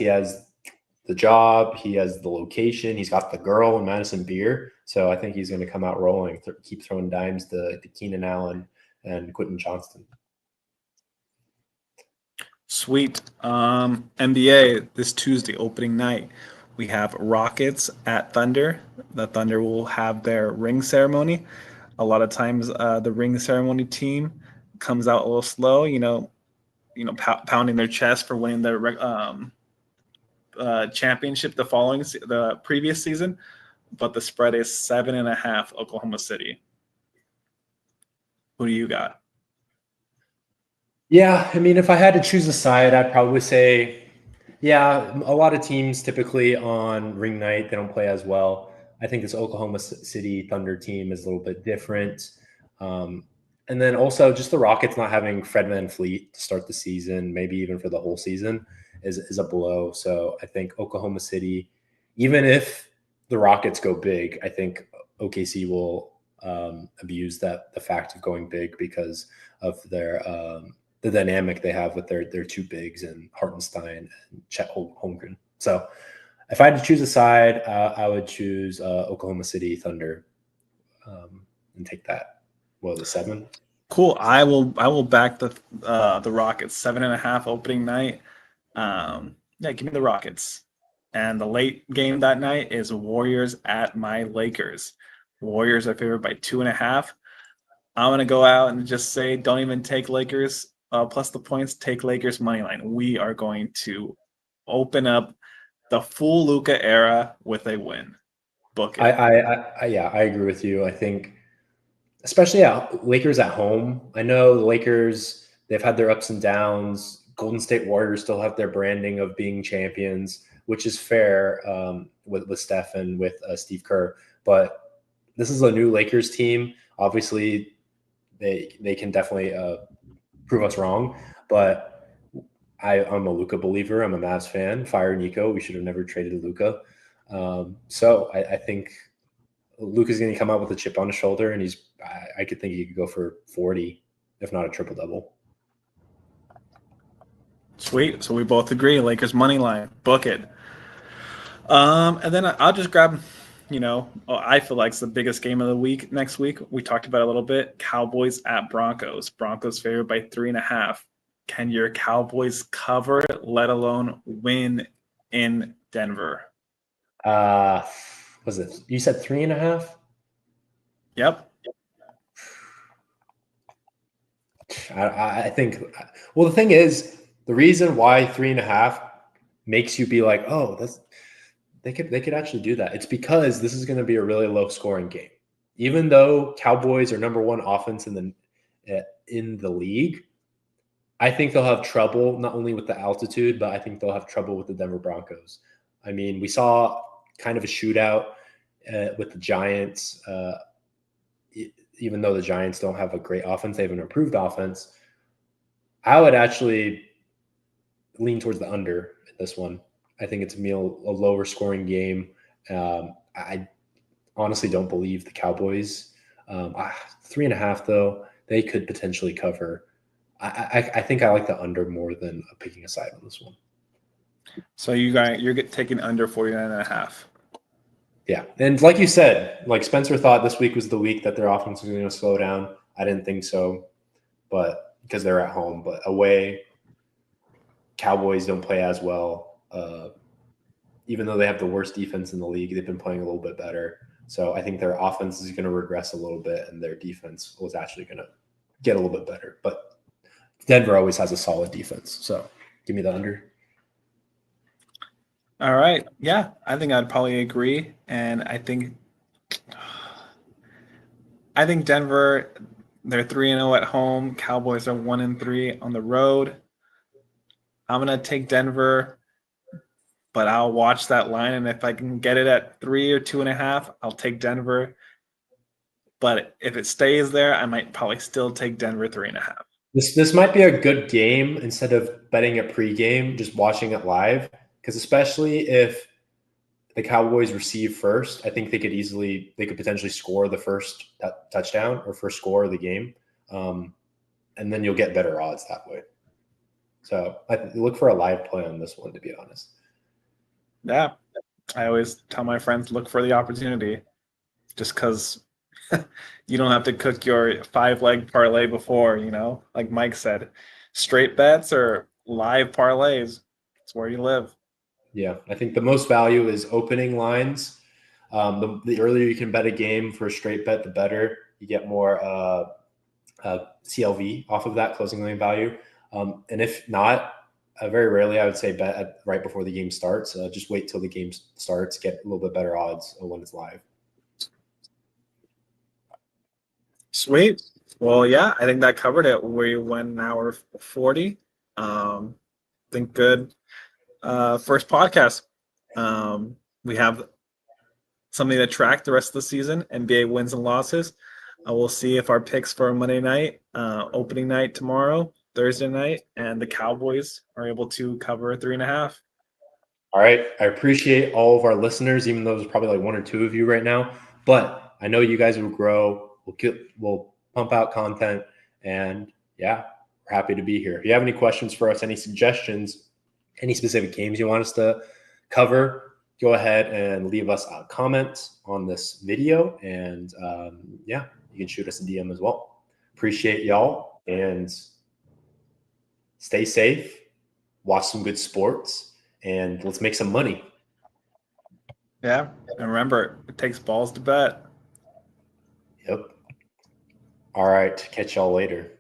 the job, he has the location, he's got the girl in Madison Beer. So I think he's going to come out rolling, keep throwing dimes to Keenan Allen and Quentin Johnston. Sweet. NBA this Tuesday, opening night. We have Rockets at Thunder. The Thunder will have their ring ceremony. A lot of times, the ring ceremony team comes out a little slow. Pounding their chest for winning their championship the previous season. But the spread is 7.5 Oklahoma City. Who do you got? Yeah, I mean, if I had to choose a side, I'd probably say, yeah, a lot of teams typically on ring night, they don't play as well. I think this Oklahoma City Thunder team is a little bit different. And then also just the Rockets not having Fred VanVleet to start the season, maybe even for the whole season, is a blow. So I think Oklahoma City, even if the Rockets go big, I think OKC will abuse the fact of going big because of their the dynamic they have with their two bigs and Hartenstein and Chet Holmgren. So if I had to choose a side, I would choose Oklahoma City Thunder and take that. What was it, 7? Cool. I will back the Rockets 7.5 opening night. Give me the Rockets. And the late game that night is Warriors at my Lakers. Warriors are favored by 2.5. I'm gonna go out and just say, don't even take Lakers plus the points. Take Lakers money line. We are going to open up the full Luka era with a win. Book it. I agree with you. I think, especially Lakers at home. I know the Lakers, they've had their ups and downs. Golden State Warriors still have their branding of being champions, which is fair with Steph and with Steve Kerr. But this is a new Lakers team. Obviously, they can definitely prove us wrong. But I'm a Luka believer. I'm a Mavs fan. Fire Nico. We should have never traded Luka. So I think Luka's going to come out with a chip on his shoulder, and I could think he could go for 40, if not a triple double. Sweet. So we both agree. Lakers money line. Book it. And then I'll just grab, I feel like it's the biggest game of the week next week. We talked about it a little bit. Cowboys at Broncos. Broncos favored by 3.5. Can your Cowboys cover, let alone win in Denver? Was it? You said 3.5? Yep. I think. Well, the thing is, the reason why 3.5 makes you be like, oh, they could actually do that. It's because this is going to be a really low scoring game. Even though Cowboys are number 1 offense in the league, I think they'll have trouble not only with the altitude, but I think they'll have trouble with the Denver Broncos. I mean, we saw kind of a shootout with the Giants. Even though the Giants don't have a great offense, they have an improved offense. I would actually lean towards the under in this one. I think it's a lower scoring game. I honestly don't believe the Cowboys. 3.5 though, they could potentially cover. I think I like the under more than picking a side on this one. So you're taking under 49.5. Yeah, and like you said, like Spencer thought this week was the week that their offense was going to slow down. I didn't think so, but because they're at home, but away, Cowboys don't play as well. Even though they have the worst defense in the league, they've been playing a little bit better. So I think their offense is going to regress a little bit, and their defense was actually going to get a little bit better. But Denver always has a solid defense, so give me the under. All right. Yeah, I think I'd probably agree. And I think I think Denver, they're 3-0 at home. Cowboys are 1-3 on the road. I'm gonna take Denver, but I'll watch that line, and if I can get it at 3 or 2.5, I'll take Denver. But if it stays there, I might probably still take Denver 3.5. This might be a good game instead of betting it pregame, just watching it live. Because especially if the Cowboys receive first, I think they could potentially score the first touchdown or first score of the game, and then you'll get better odds that way. So I look for a live play on this one, to be honest. Yeah, I always tell my friends look for the opportunity, just because you don't have to cook your 5-leg parlay before. Like Mike said, straight bets or live parlays. It's where you live. Yeah, I think the most value is opening lines. The earlier you can bet a game for a straight bet, the better. You get more CLV off of that closing line value. And if not, very rarely I would say bet right before the game starts. Just wait till the game starts, get a little bit better odds when it's live. Sweet. Well, yeah, I think that covered it. We went an hour 40. I think good. First podcast. We have something to track the rest of the season, NBA wins and losses. We'll see if our picks for Monday night, opening night tomorrow, Thursday night, and the Cowboys are able to cover 3.5. All right. I appreciate all of our listeners, even though there's probably like one or two of you right now. But I know you guys will grow. We'll pump out content. And yeah, we're happy to be here. If you have any questions for us, any suggestions, any specific games you want us to cover, go ahead and leave us a comment on this video. And yeah, you can shoot us a DM as well. Appreciate y'all and stay safe. Watch some good sports and let's make some money. Yeah. And remember, it takes balls to bet. Yep. All right. Catch y'all later.